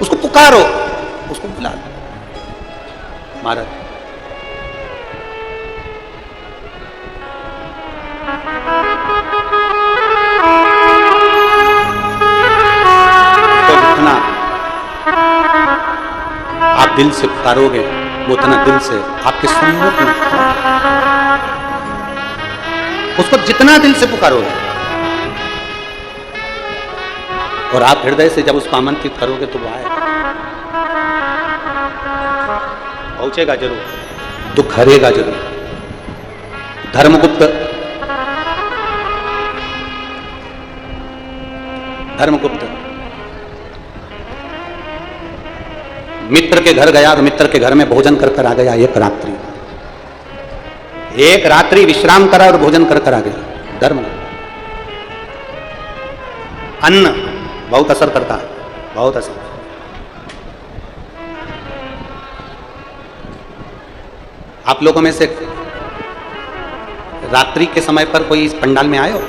उसको पुकारो, उसको बुला लो। महाराज तो जितना आप दिल से पुकारोगे वो उतना दिल से आपके सम्मुख में, उसको जितना दिल से पुकारोगे और आप हृदय से जब उसको आमंत्रित करोगे तो वो आएगा, पहुंचेगा जरूर, दुख हरेगा जरूर। धर्मगुप्त धर्मगुप्त मित्र के घर गया और मित्र के घर में भोजन कर कर आ गया। एक रात्रि विश्राम करा और भोजन कर कर आ गया। धर्मगुप्त। अन्न बहुत असर करता है, बहुत असर। आप लोगों में से रात्रि के समय पर कोई इस पंडाल में आए हो?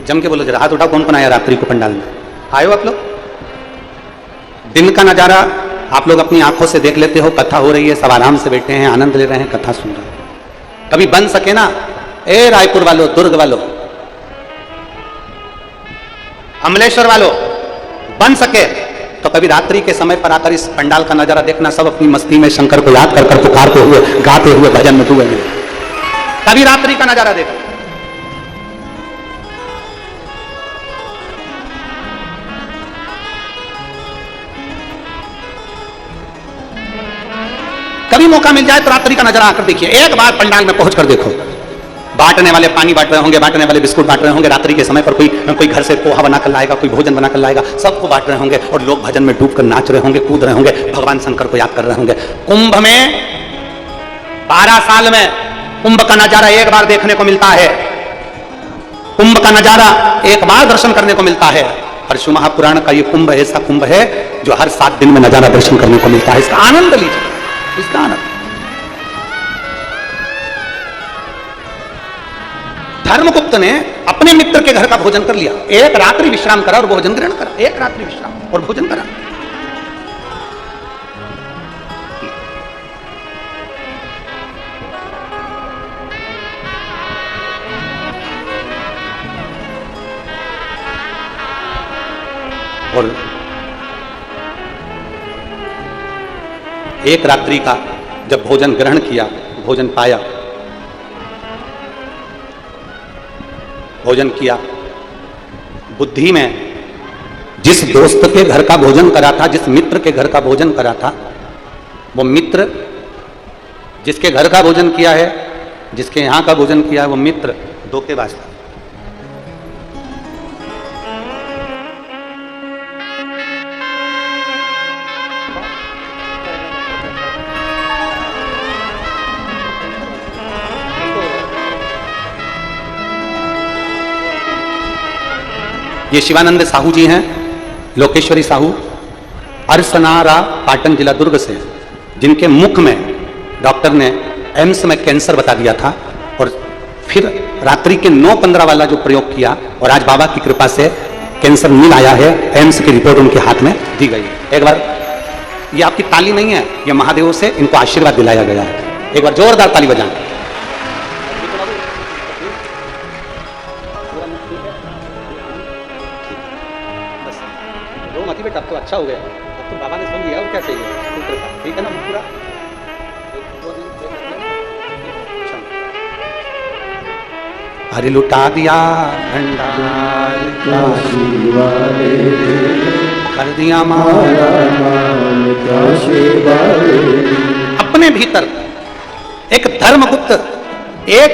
जम के बोलो जरा, हाथ उठाओ, कौन कौन आया रात्रि को पंडाल में? आए हो आप लोग? दिन का नजारा आप लोग अपनी आंखों से देख लेते हो, कथा हो रही है, सब आराम से बैठे हैं, आनंद ले रहे हैं, कथा सुन रहे हैं। कभी बन सके ना, ए रायपुर वालों, दुर्ग वालों, अमलेश्वर वालों, बन सके तो कभी रात्रि के समय पर आकर इस पंडाल का नजारा देखना। सब अपनी मस्ती में शंकर को याद कर कर पुकारते हुए, गाते हुए, भजन में डूबे। कभी रात्रि का नजारा देखना। कभी मौका मिल जाए तो रात्रि का नजारा आकर देखिए। एक बार पंडाल में पहुंच कर देखो, बांटने वाले पानी बांट रहे होंगे, बांटने वाले बिस्कुट बांट रहे होंगे। रात्रि के समय पर कोई घर से पोहा बनाकर लाएगा, कोई भोजन बनाकर लाएगा, सबको बांट रहे होंगे और लोग भजन में डूबकर नाच रहे होंगे, कूद रहे होंगे, भगवान शंकर को याद कर रहे होंगे। कुंभ में 12 साल में कुंभ का नजारा एक बार देखने को मिलता है। कुंभ का नजारा एक बार दर्शन करने को मिलता है। परशु महापुराण का ये कुंभ ऐसा कुंभ है जो हर 7 दिन में नजारा दर्शन करने को मिलता है। इसका आनंद लीजिए, इसका आनंद। धर्मगुप्त ने अपने मित्र के घर का भोजन कर लिया। एक रात्रि विश्राम करा और भोजन ग्रहण करा। एक रात्रि विश्राम और भोजन करा। और एक रात्रि का जब भोजन ग्रहण किया, भोजन पाया, भोजन किया, बुद्धि में जिस दोस्त के घर का भोजन करा था, जिस मित्र के घर का भोजन करा था, वो मित्र जिसके घर का भोजन किया है, जिसके यहां का भोजन किया है, वो मित्र धोखेबाज था। ये शिवानंद साहू जी हैं, लोकेश्वरी साहू, अरसनारा, पाटन जिला दुर्ग से, जिनके मुख में डॉक्टर ने एम्स में कैंसर बता दिया था और फिर रात्रि के 9:15 वाला जो प्रयोग किया और आज बाबा की कृपा से कैंसर मिल आया है। एम्स की रिपोर्ट उनके हाथ में दी गई है। एक बार, ये आपकी ताली नहीं है, ये महादेव से इनको आशीर्वाद दिलाया गया है। एक बार जोरदार ताली बजाएं। बेटा अब तो अच्छा हो गया, अब तो बाबा ने सुन लिया, और क्या चाहिए? ठीक है ना पूरा? हरि लुटा दिया भंडार, कर दिया अपने भीतर एक धर्मगुप्त एक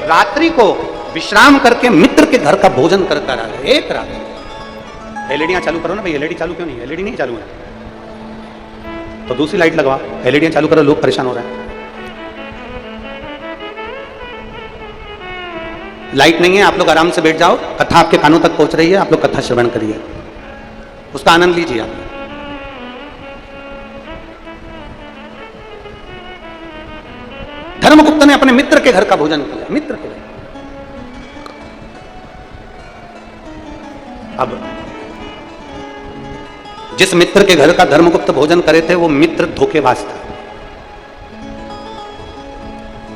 रात्रि को विश्राम करके मित्र के घर का भोजन करता रहा। एक रात्रि। एलईडियां चालू करो ना भाई। एलईडी चालू क्यों नहीं? एलईडी नहीं चालू है तो दूसरी लाइट लगवा। एलईडियां चालू करो, लोग परेशान हो रहे हैं। लाइट नहीं है, आप लोग आराम से बैठ जाओ। कथा आपके कानों तक पहुंच रही है, आप लोग कथा श्रवण करिए, उसका आनंद लीजिए आप। धर्मगुप्त ने अपने मित्र के घर का भोजन किया। मित्र के घर। अब जिस मित्र के घर का धर्मगुप्त भोजन करे थे, वो मित्र धोखेबाज था।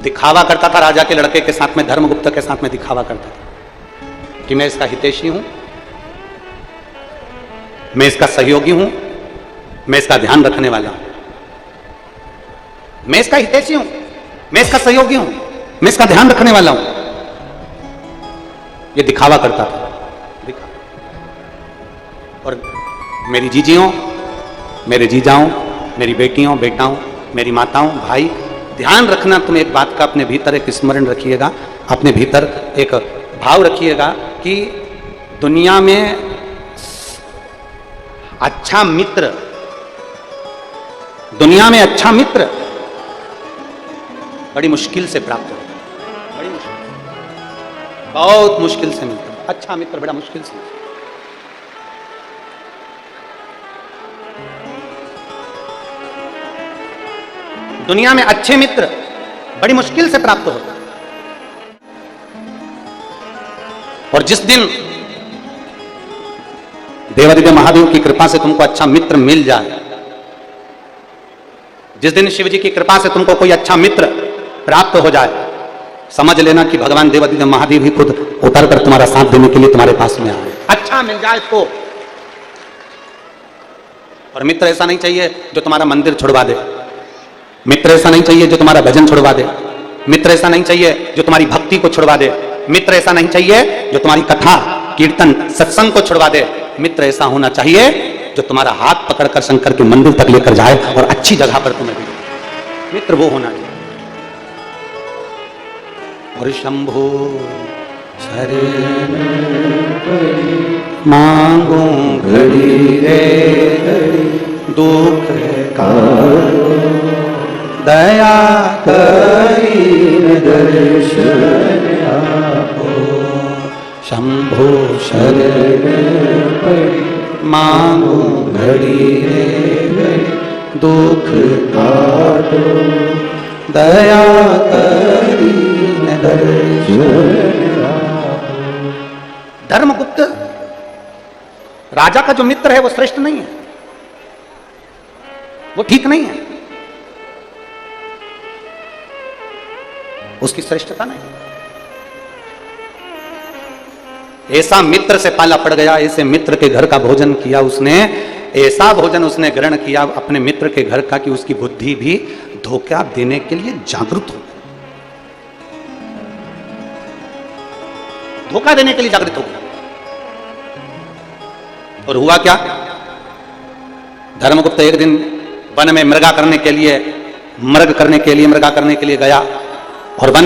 दिखावा करता था राजा के लड़के के साथ में, धर्मगुप्त के साथ में दिखावा करता था कि मैं इसका हितैषी हूं, मैं इसका सहयोगी हूं, मैं इसका ध्यान रखने वाला हूं, मैं इसका हितैषी हूं, मैं इसका सहयोगी हूं, मैं इसका ध्यान रखने वाला हूं। ये दिखावा करता था। और मेरी जीजियों, मेरे जीजाओं, मेरी बेटियों, बेटाओं, मेरी माताओं, भाई, ध्यान रखना तुम एक बात का, अपने भीतर एक स्मरण रखिएगा, अपने भीतर एक भाव रखिएगा कि दुनिया में अच्छा मित्र, दुनिया में अच्छा मित्र बड़ी मुश्किल से प्राप्त होता है, बड़ी मुश्किल, बहुत मुश्किल से मिलता है। अच्छा मित्र बड़ा मुश्किल से मिलता है। दुनिया में अच्छे मित्र बड़ी मुश्किल से प्राप्त होते हैं। और जिस दिन देवादिदेव महादेव की कृपा से तुमको अच्छा मित्र मिल जाए, जिस दिन शिव जी की कृपा से तुमको कोई अच्छा मित्र प्राप्त हो जाए, समझ लेना कि भगवान देवादिदेव महादेव ही खुद उतर कर तुम्हारा साथ देने के लिए तुम्हारे पास में आए। अच्छा मिल जाए तो। और मित्र ऐसा नहीं चाहिए जो तुम्हारा मंदिर छुड़वा दे, मित्र ऐसा नहीं चाहिए जो तुम्हारा भजन छुड़वा दे, मित्र ऐसा नहीं चाहिए जो तुम्हारी भक्ति को छुड़वा दे, मित्र ऐसा नहीं चाहिए जो तुम्हारी कथा कीर्तन सत्संग को छुड़वा दे। मित्र ऐसा होना चाहिए जो तुम्हारा हाथ पकड़कर शंकर के मंदिर तक लेकर जाए और अच्छी जगह पर तुम्हें भी। मित्र वो होना चाहिए। और शंभो शरण मांगो घड़ी रे दुख का दया करीन दर्शन आपो। शंभो शरण मांगो घड़ी रे दुख काटो दया करीन दर्शन आपो। धर्मगुप्त राजा का जो मित्र है वो श्रेष्ठ नहीं है, वो ठीक नहीं है, उसकी श्रेष्ठता नहीं। ऐसा मित्र से पाला पड़ गया, ऐसे मित्र के घर का भोजन किया उसने, ऐसा भोजन उसने ग्रहण किया अपने मित्र के घर का कि उसकी बुद्धि भी धोखा देने के लिए जागृत हो गई, धोखा देने के लिए जागृत हो गई। और हुआ क्या, धर्मगुप्त एक दिन वन में मृगा करने के लिए मृगा करने के लिए गया और वन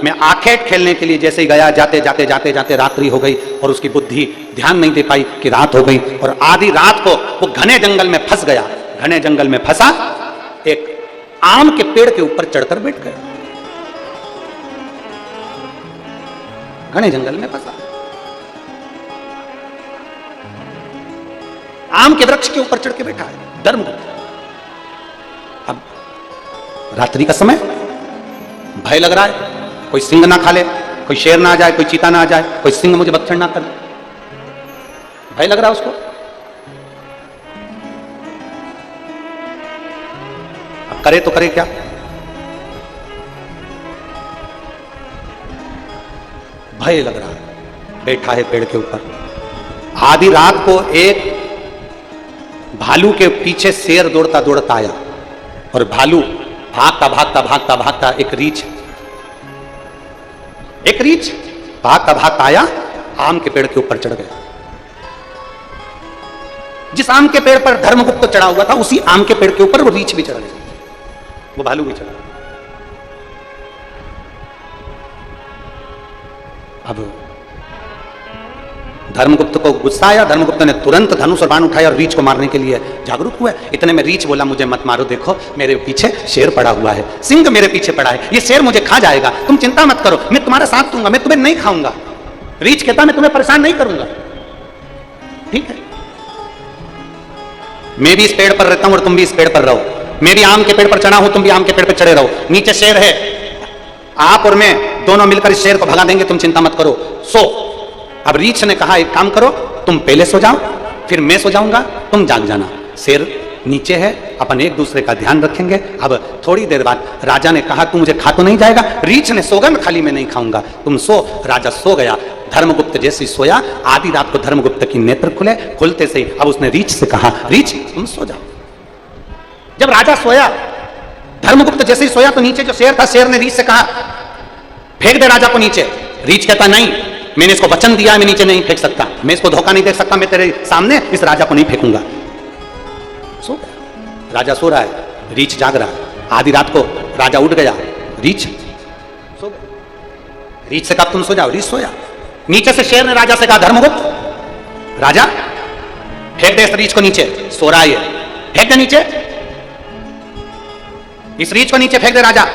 में आखेट खेलने के लिए जैसे ही गया, जाते जाते जाते जाते रात्रि हो गई और उसकी बुद्धि ध्यान नहीं दे पाई कि रात हो गई। और आधी रात को वो घने जंगल में फंस गया। घने जंगल में फंसा, एक आम के पेड़ के ऊपर चढ़कर बैठ गया। घने जंगल में फंसा, आम के वृक्ष के ऊपर चढ़ के बैठा है धर्मगुप्त। अब रात्रि का समय, भय लग रहा है कोई सिंह ना खा ले, कोई शेर ना आ जाए, कोई चीता ना आ जाए, कोई सिंह मुझे भक्षण ना कर ले, भय लग रहा है उसको। अब करे तो करे क्या, भय लग रहा है, बैठा है पेड़ के ऊपर। आधी रात को एक भालू के पीछे शेर दौड़ता दौड़ता आया और भालू भागता भागता भागता भागता एक रीछ भागता भागता आया, आम के पेड़ के ऊपर चढ़ गया। जिस आम के पेड़ पर धर्मगुप्त चढ़ा हुआ था उसी आम के पेड़ के ऊपर वो रीछ भी चढ़ गया, वो भालू भी चढ़ा। अब धर्मगुप्त को गुस्सा आया। धर्मगुप्त ने तुरंत धनुष और बाण उठाया और रीछ को मारने के लिए जागरूक हुआ। इतने में रीछ बोला, मुझे मत मारो, देखो मेरे पीछे शेर पड़ा हुआ है, सिंह मेरे पीछे पड़ा है, ये शेर मुझे खा जाएगा, तुम चिंता मत करो, मैं तुम्हारा साथ दूंगा, मैं तुम्हें नहीं खाऊंगा। रीछ कहता मैं तुम्हें परेशान नहीं करूंगा, ठीक है, मैं भी इस पेड़ पर रहता हूं और तुम भी इस पेड़ पर रहो, मैं भी आम के पेड़ पर चढ़ा हूं, तुम भी आम के पेड़ पर चढ़े रहो, नीचे शेर है, आप और मैं दोनों मिलकर इस शेर को भगा देंगे, तुम चिंता मत करो, सो। अब रीछ ने कहा एक काम करो, तुम पहले सो जाओ, फिर मैं सो जाऊंगा, तुम जाग जाना। शेर नीचे है, अपन एक दूसरे का ध्यान रखेंगे। अब थोड़ी देर बाद राजा ने कहा तू मुझे खा तो नहीं जाएगा? रीछ ने सोगन खाली मैं नहीं खाऊंगा, तुम सो। राजा सो गया। धर्मगुप्त जैसे सोया, आधी रात को धर्मगुप्त की नेत्र खुले, खुलते से अब उसने रीछ से कहा रीछ तुम सो जाओ। जब राजा सोया, धर्मगुप्त जैसे ही सोया तो नीचे जो शेर था, शेर ने रीछ से कहा फेंक दे राजा को नीचे। रीछ कहता नहीं, मैंने इसको वचन दिया है, मैं नीचे नहीं फेंक सकता, मैं इसको धोखा नहीं दे सकता, मैं तेरे सामने इस राजा को नहीं फेंकूंगा। सो गया राजा, सो रहा है, रीछ जाग रहा है। आधी रात को राजा उठ गया, रीछ सो गया। रीछ से कहा तुम सो जाओ, रीछ सोया। नीचे से शेर ने राजा से कहा धर्मगुप्त, राजा फेंक दे इस रीछ को नीचे, सो रहा है ये, फेंक दे नीचे, इस रीछ को नीचे फेंक दे राजा,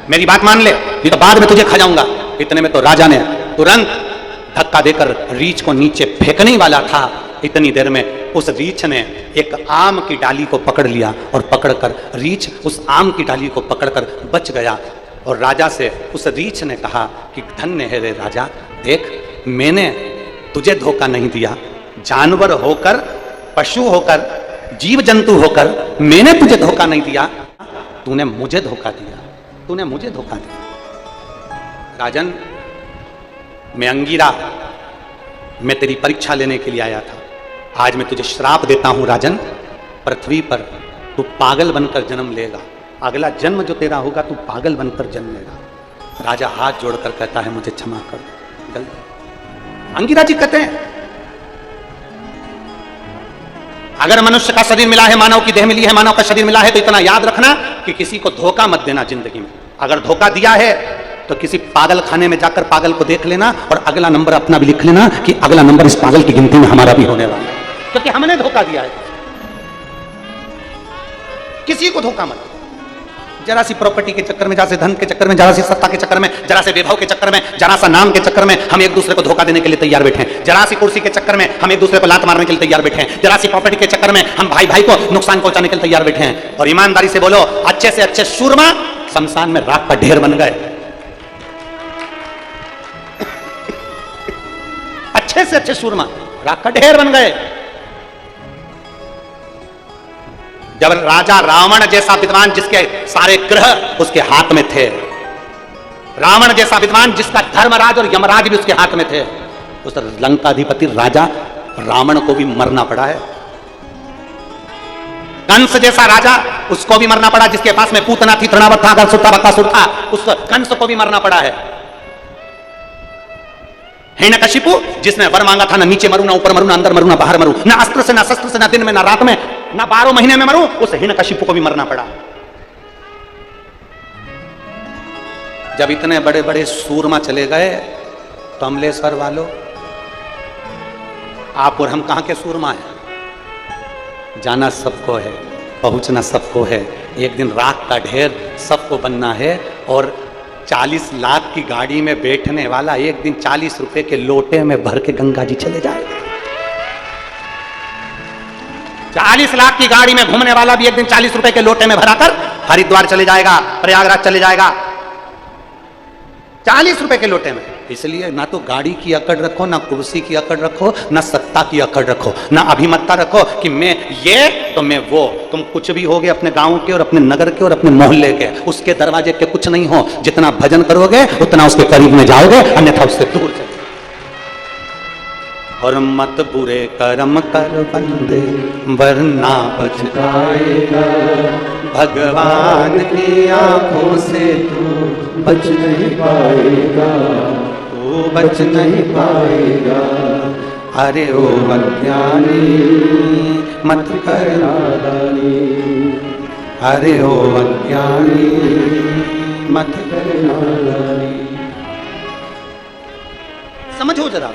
मेरी बात मान ले, नहीं तो बाद में तुझे खा जाऊंगा। इतने में तो राजा ने तुरंत धक्का देकर रीछ को नीचे फेंकने ही वाला था, इतनी देर में उस रीछ ने एक आम की डाली को पकड़ लिया और पकड़कर रीछ उस आम की डाली को पकड़कर बच गया। और राजा से उस रीछ ने कहा कि धन्य है रे राजा, देख मैंने तुझे धोखा नहीं दिया, जानवर होकर, पशु होकर, जीव जंतु होकर मैंने तुझे धोखा नहीं दिया, तूने मुझे धोखा दिया, तूने मुझे धोखा दिया। राजन, मैं अंगीरा, मैं तेरी परीक्षा लेने के लिए आया था, आज मैं तुझे श्राप देता हूं राजन, पृथ्वी पर तू पागल बनकर जन्म लेगा, अगला जन्म जो तेरा होगा तू पागल बनकर जन्म लेगा। राजा हाथ जोड़कर कहता है मुझे क्षमा कर दो। अंगीरा जी कहते हैं अगर मनुष्य का शरीर मिला है, मानव की देह मिली है, मानव का शरीर मिला है, तो इतना याद रखना कि किसी को धोखा मत देना जिंदगी में। अगर धोखा दिया है तो किसी पागल खाने में जाकर पागल को देख लेना और अगला नंबर अपना भी लिख लेना कि अगला नंबर इस पागल की गिनती में हमारा भी होने वाला है, क्योंकि हमने धोखा दिया है। किसी को धोखा मत, जरा सी प्रॉपर्टी के चक्कर में, जरा से धन के चक्कर में, जरा सी सत्ता के चक्कर में, जरा से वैभव के चक्कर में, जरा सा नाम के चक्कर में हम एक दूसरे को धोखा देने के लिए तैयार बैठे हैं, जरा सी कुर्सी के चक्कर में हम एक दूसरे को लात मारने के लिए तैयार बैठे हैं, जरा सी प्रॉपर्टी के चक्कर में हम भाई भाई को नुकसान पहुंचाने के लिए तैयार बैठे हैं। और ईमानदारी से बोलो, अच्छे से अच्छे सूरमा शमशान में राख का ढेर बन गए, अच्छे से अच्छे सूरमा राख का ढेर बन गए। जब राजा रावण जैसा विद्वान जिसके सारे ग्रह उसके हाथ में थे, रावण जैसा विद्वान जिसका धर्मराज और यमराज भी उसके हाथ में थे, उस लंकाधिपति राजा रावण को भी मरना पड़ा है। कंस जैसा राजा, उसको भी मरना पड़ा, जिसके पास में पूतना थी, तृणावत था, अगरसुर था, बकासुर था, उस कंस को भी मरना पड़ा है। हिरण्यकशिपु जिसने वर मांगा था, ना नीचे मरूं, ना ऊपर मरूं, ना अंदर मरूं, ना बाहर मरूं, ना अस्त्र से, ना शस्त्र से, ना दिन में, ना रात में, ना 12 महीने में मरूं, उस हिरण्यकशिपु को भी मरना पड़ा। जब इतने बड़े बड़े सूरमा चले गए तो अमलेश्वर वालों, आप और हम कहां के सूरमा हैं? जाना सबको है, पहुंचना सबको है, एक दिन राख का ढेर सबको बनना है। और 40 लाख की गाड़ी में बैठने वाला एक दिन 40 रुपए के लोटे में भर के गंगा जी चले जाएगा। 40 लाख की गाड़ी में घूमने वाला भी एक दिन 40 रुपए के लोटे में भराकर हरिद्वार चले जाएगा, प्रयागराज चले जाएगा, 40 रुपए के लोटे में। इसलिए ना तो गाड़ी की अकड़ रखो, ना कुर्सी की अकड़ रखो, ना सत्ता की अकड़ रखो, ना अभिमतता रखो कि मैं ये तो मैं वो। तुम कुछ भी होगे अपने गांव के और अपने नगर के और अपने मोहल्ले के, उसके दरवाजे के कुछ नहीं हो। जितना भजन करोगे उतना उसके करीब में जाओगे, अन्यथा उससे दूर चले। और मत बुरे कर्म कर बंदे वरना बच जाएगा, भगवान की आंखों से तू बच नहीं पाएगा, तू बच नहीं पाएगा। अरे ओ अज्ञानी मत कर नादानी, अरे ओ अज्ञानी मत कर नादानी। समझो जरा।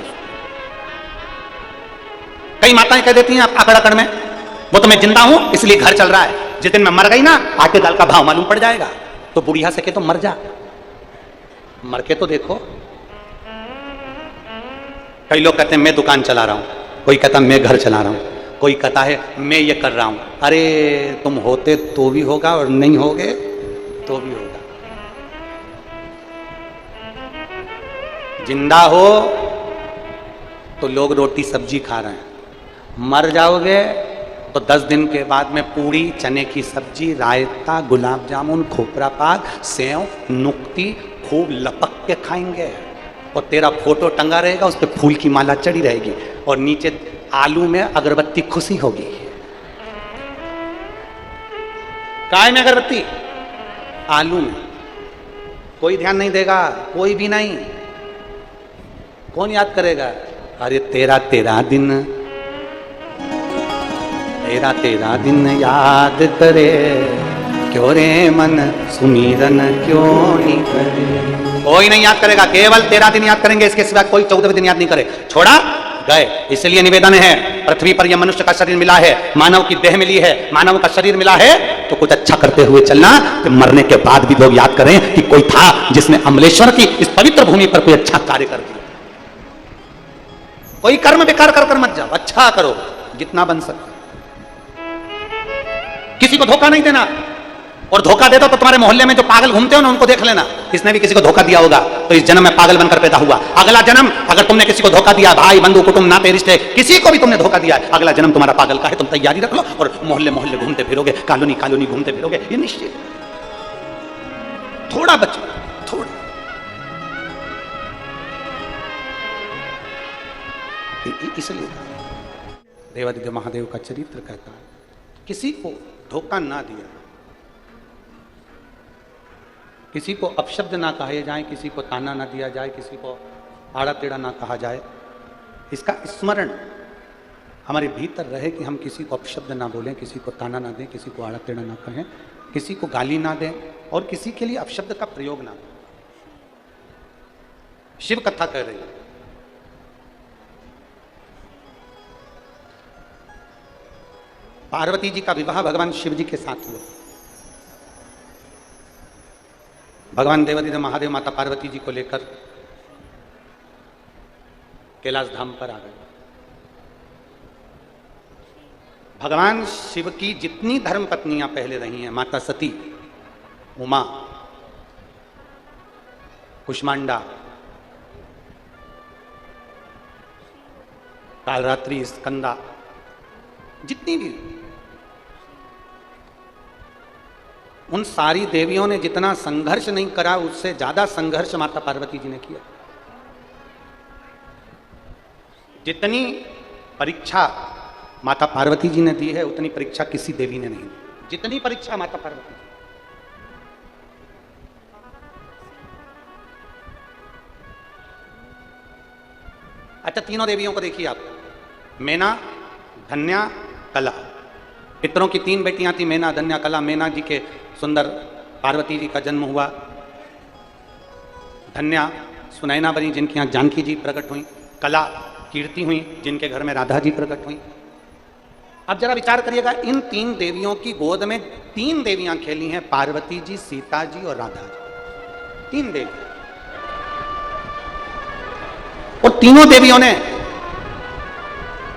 कई माताएं कह देती हैं आप आकड़ आकड़ में, वो तो मैं जिंदा हूं इसलिए घर चल रहा है, जिस दिन मैं मर गई ना आटे दाल का भाव मालूम पड़ जाएगा। तो बुढ़िया से के तो मर जा, मर के तो देखो। कई लोग कहते हैं मैं दुकान चला रहा हूं, कोई कहता मैं घर चला रहा हूं, कोई कहता है मैं ये कर रहा हूं। अरे तुम होते तो भी होगा और नहीं होगे तो भी होगा। जिंदा हो तो लोग रोटी सब्जी खा रहे हैं, मर जाओगे तो 10 दिन के बाद में पूड़ी, चने की सब्जी, रायता, गुलाब जामुन, खोपरा पाक, सेव, नुक्ती खूब लपक के खाएंगे। और तेरा फोटो टंगा रहेगा, उस पर फूल की माला चढ़ी रहेगी और नीचे आलू में अगरबत्ती खुशी होगी। काय में अगरबत्ती? आलू में। कोई ध्यान नहीं देगा, कोई भी नहीं। कौन याद करेगा? अरे तेरा दिन, तेरा दिन याद करे, क्यों रे मन सुमीरन क्यों नहीं करे। कोई नहीं याद करेगा, केवल तेरा दिन याद करेंगे, इसके सिवा कोई 14वें दिन याद नहीं करे। छोड़ा गए। इसलिए निवेदन है, पृथ्वी पर यह मनुष्य का शरीर मिला है, मानव की देह मिली है, मानव का शरीर मिला है, तो कुछ अच्छा करते हुए चलना कि मरने के बाद भी लोग याद करें कि कोई था जिसने अमलेश्वर की इस पवित्र भूमि पर कोई अच्छा कार्य कर दिया। कोई कर्म बेकार कर मत जाओ, अच्छा करो जितना बन सके। किसी को धोखा नहीं देना, और धोखा देता तो तुम्हारे मोहल्ले में जो पागल घूमते हो ना, उनको देख लेना, इसने भी किसी को धोखा दिया होगा तो इस जन्म में पागल बनकर पैदा हुआ। अगला जन्म अगर तुमने किसी को धोखा दिया, भाई बंधु कुटुंब नाते रिश्ते किसी को भी तुमने धोखा दिया है, अगला जन्म तुम्हारा पागल का है। तुम तैयारी रख लो और मोहल्ले मोहल्ले घूमते फिरोगे, कॉलोनी कॉलोनी घूमते फिरोगे, ये निश्चित। थोड़ा बचो, थोड़ा। इसलिए देवादिदेव महादेव का चरित्र कहता है किसी को धोखा ना दिया, किसी को अपशब्द ना कहे जाए, किसी को ताना ना दिया जाए, किसी को आड़ा टेढ़ा ना कहा जाए। इसका स्मरण हमारे भीतर रहे कि हम किसी को अपशब्द ना बोलें, किसी को ताना ना दें, किसी को आड़ा टेढ़ा ना कहें, किसी को गाली ना दें और किसी के लिए अपशब्द का प्रयोग ना करें। शिव कथा कह रही है, पार्वती जी का विवाह भगवान शिव जी के साथ हुआ। भगवान देवादिदेव महादेव माता पार्वती जी को लेकर कैलाश धाम पर आ गए। भगवान शिव की जितनी धर्म पत्नियां पहले रही हैं, माता सती, उमा, कुष्मांडा, कालरात्रि, स्कंदा, जितनी भी, उन सारी देवियों ने जितना संघर्ष नहीं करा उससे ज्यादा संघर्ष माता पार्वती जी ने किया। जितनी परीक्षा माता पार्वती जी ने दी है उतनी परीक्षा किसी देवी ने नहीं दी, जितनी परीक्षा माता पार्वती जी। अच्छा, तीनों देवियों को देखिए आप, मैना, धन्या, कला। पितरों की तीन बेटियां थी, मैना, धन्या, कला। मैना जी के सुंदर पार्वती जी का जन्म हुआ। धन्या सुनैना बनी, जिनके यहाँ जानकी जी प्रकट हुई। कला कीर्ति हुई, जिनके घर में राधा जी प्रकट हुई। अब जरा विचार करिएगा, इन तीन देवियों की गोद में तीन देवियां खेली हैं, पार्वती जी, सीता जी और राधा जी। तीन देवी, और तीनों देवियों ने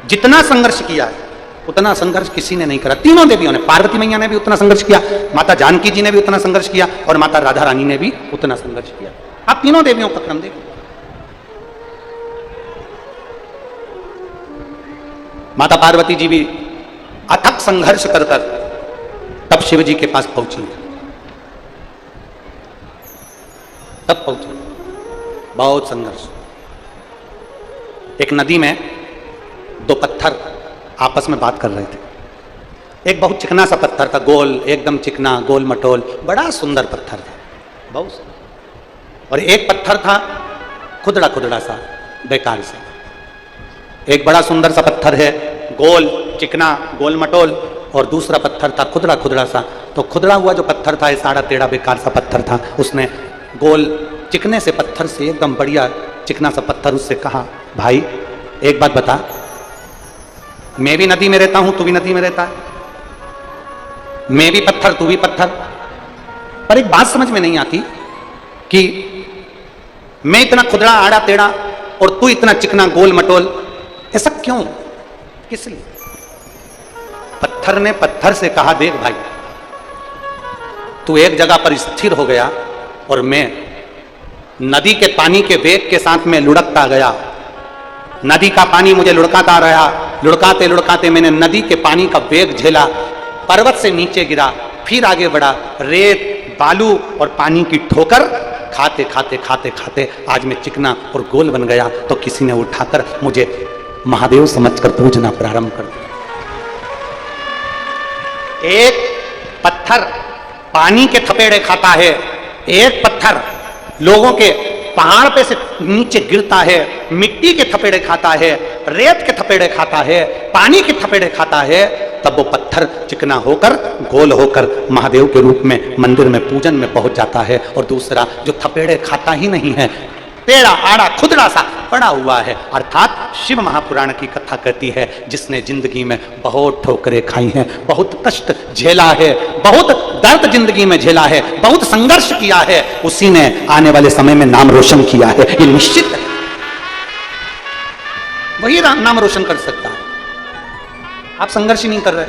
जितना संघर्ष किया है उतना संघर्ष किसी ने नहीं करा। तीनों देवियों ने, पार्वती मैया ने भी उतना संघर्ष किया, माता जानकी जी ने भी उतना संघर्ष किया और माता राधा रानी ने भी उतना संघर्ष किया। आप तीनों देवियों का क्रम देखो। माता पार्वती जी भी अथक संघर्ष कर तब शिव जी के पास पहुंची, तब पहुंची। बहुत संघर्ष। एक नदी में दो पत्थर आपस में बात कर रहे थे। एक बहुत चिकना सा पत्थर था, गोल, एकदम चिकना, गोल मटोल, बड़ा सुंदर पत्थर था, बहुत सुंदर। और एक पत्थर था खुदड़ा खुदड़ा सा, बेकार सा। एक बड़ा सुंदर सा पत्थर है, गोल, चिकना, गोल मटोल, और दूसरा पत्थर था खुदड़ा खुदड़ा सा। तो खुदड़ा हुआ जो पत्थर था, ऐसा आड़ा टेढ़ा बेकार सा पत्थर था, उसने गोल चिकने से पत्थर से, एकदम बढ़िया चिकना सा पत्थर, उससे कहा, भाई एक बात बता, मैं भी नदी में रहता हूं, तू भी नदी में रहता है, मैं भी पत्थर, तू भी पत्थर, पर एक बात समझ में नहीं आती कि मैं इतना खुदड़ा आड़ा टेढ़ा और तू इतना चिकना गोल मटोल, ऐसा क्यों, किस लिए? पत्थर ने पत्थर से कहा, देख भाई, तू एक जगह पर स्थिर हो गया और मैं नदी के पानी के वेग के साथ में लुढ़कता गया। नदी का पानी मुझे लुढ़काता रहा, लुढ़काते लुढ़काते मैंने नदी के पानी का वेग झेला, पर्वत से नीचे गिरा, फिर आगे बढ़ा, रेत, बालू और पानी की ठोकर खाते खाते खाते खाते आज मैं चिकना और गोल बन गया। तो किसी ने उठाकर मुझे महादेव समझकर पूजना प्रारंभ कर दिया। एक पत्थर पानी के थपेड़े खाता है, एक पत्थर लोगों के पहाड़ पे से नीचे गिरता है, मिट्टी के थपेड़े खाता है, रेत के थपेड़े खाता है, पानी के थपेड़े खाता है, तब वो पत्थर चिकना होकर, गोल होकर महादेव के रूप में मंदिर में पूजन में पहुंच जाता है। और दूसरा जो थपेड़े खाता ही नहीं है, टेढ़ा आड़ा खुदड़ा सा, पड़ा हुआ है। अर्थात शिव महापुराण की कथा कहती है जिसने जिंदगी में बहुत ठोकरें खाई हैं, बहुत कष्ट झेला है, बहुत दर्द जिंदगी में झेला है, बहुत संघर्ष किया है, उसी ने आने वाले समय में नाम रोशन किया है। ये निश्चित है, वही नाम रोशन कर सकता है। आप संघर्ष ही नहीं कर रहे,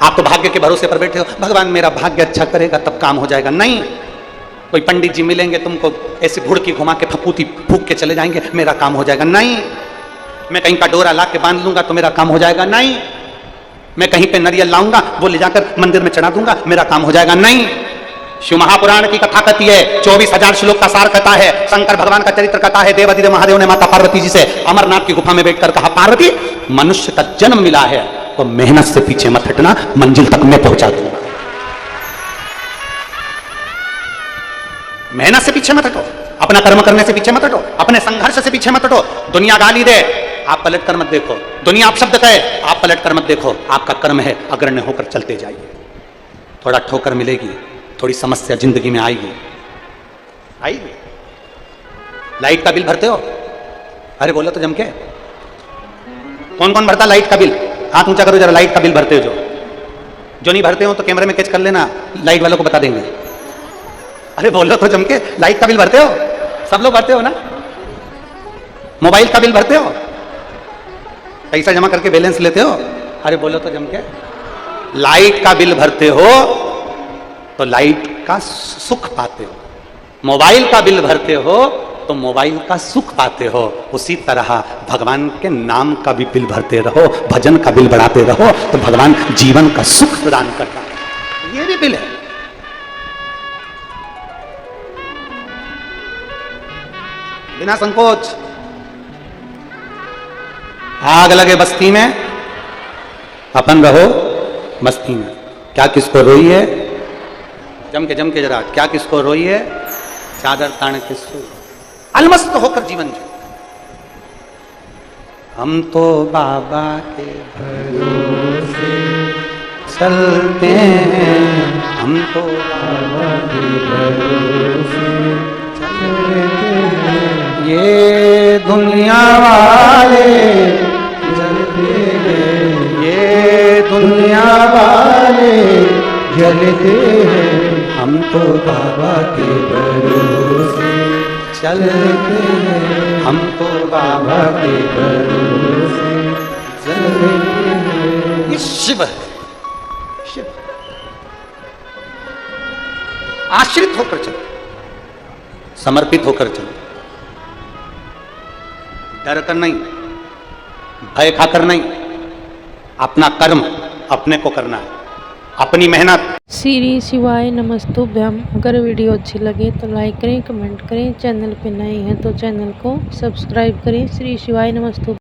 आप तो भाग्य के भरोसे पर बैठे हो, भगवान मेरा भाग्य अच्छा करेगा तब काम हो जाएगा। नहीं, कोई पंडित जी मिलेंगे तुमको ऐसी भुड़की घुमा के फपूती फूक के चले जाएंगे, मेरा काम हो जाएगा। नहीं, मैं कहीं का डोरा ला के बांध लूंगा तो मेरा काम हो जाएगा। नहीं, मैं कहीं पे नारियल लाऊंगा वो ले जाकर मंदिर में चढ़ा दूंगा, मेरा काम हो जाएगा। नहीं, शिव महापुराण की कथा कहती है, 24,000 श्लोक का सार कहता है, शंकर भगवान का चरित्र कहता है, देवाधिदेव महादेव ने माता पार्वती जी से अमरनाथ की गुफा में बैठकर कहा, पार्वती मनुष्य का जन्म मिला है तो मेहनत से पीछे मत हटना, मंजिल तक मैं पहुंचा दूंगा। मेहनत से पीछे मत हटो, अपना कर्म करने से पीछे मत हटो, अपने संघर्ष से पीछे मत हटो। दुनिया गाली दे, आप पलट कर मत देखो। दुनिया अपशब्द कहे, आप पलट कर मत देखो। आपका कर्म है, अग्रण्य होकर चलते जाइए। थोड़ा ठोकर मिलेगी, थोड़ी समस्या जिंदगी में आएगी। लाइट का बिल भरते हो? अरे बोलो तो जम के, कौन कौन भरता लाइट का बिल? हाथ ऊंचा करो जरा, लाइट का बिल भरते हो जो नहीं भरते हो तो कैमरे में कैच कर लेना, लाइट वालों को बता देंगे। अरे बोलो तो जम के, लाइट का बिल भरते हो? सब लोग भरते हो ना? मोबाइल का बिल भरते हो? पैसा जमा करके बैलेंस लेते हो? अरे बोलो तो जम के, लाइट का बिल भरते हो तो लाइट का सुख पाते हो, मोबाइल का बिल भरते हो तो मोबाइल का सुख पाते हो। उसी तरह भगवान के नाम का भी बिल भरते रहो, भजन का बिल बढ़ाते रहो तो भगवान जीवन का सुख प्रदान करता है। ये भी बिल है। बिना संकोच, आग लगे बस्ती में, अपन रहो मस्ती में। क्या किसको रोई है? जम के जरा, क्या किसको रोई है? चादर तान के सो, अलमस्त होकर जीवन जी। हम तो बाबा के भरोसे चलते हैं, हम तो बाबा के भरोसे चलते हैं। ये दुनिया वाले जलते हैं, ये दुनिया वाले जलते हैं, हम तो बाबा के भरोसे चलते हैं, हम तो बाबा के भरोसे चलते हैं। ये शिव है, शिव। आश्रित होकर चलो, समर्पित होकर चलो, डर कर नहीं, भय खाकर नहीं। अपना कर्म अपने को करना है, अपनी मेहनत। श्री शिवाय नमस्तुभ्यम। अगर वीडियो अच्छी लगे तो लाइक करें, कमेंट करें। चैनल पे नए हैं तो चैनल को सब्सक्राइब करें। श्री शिवाय नमस्तुभ्यम।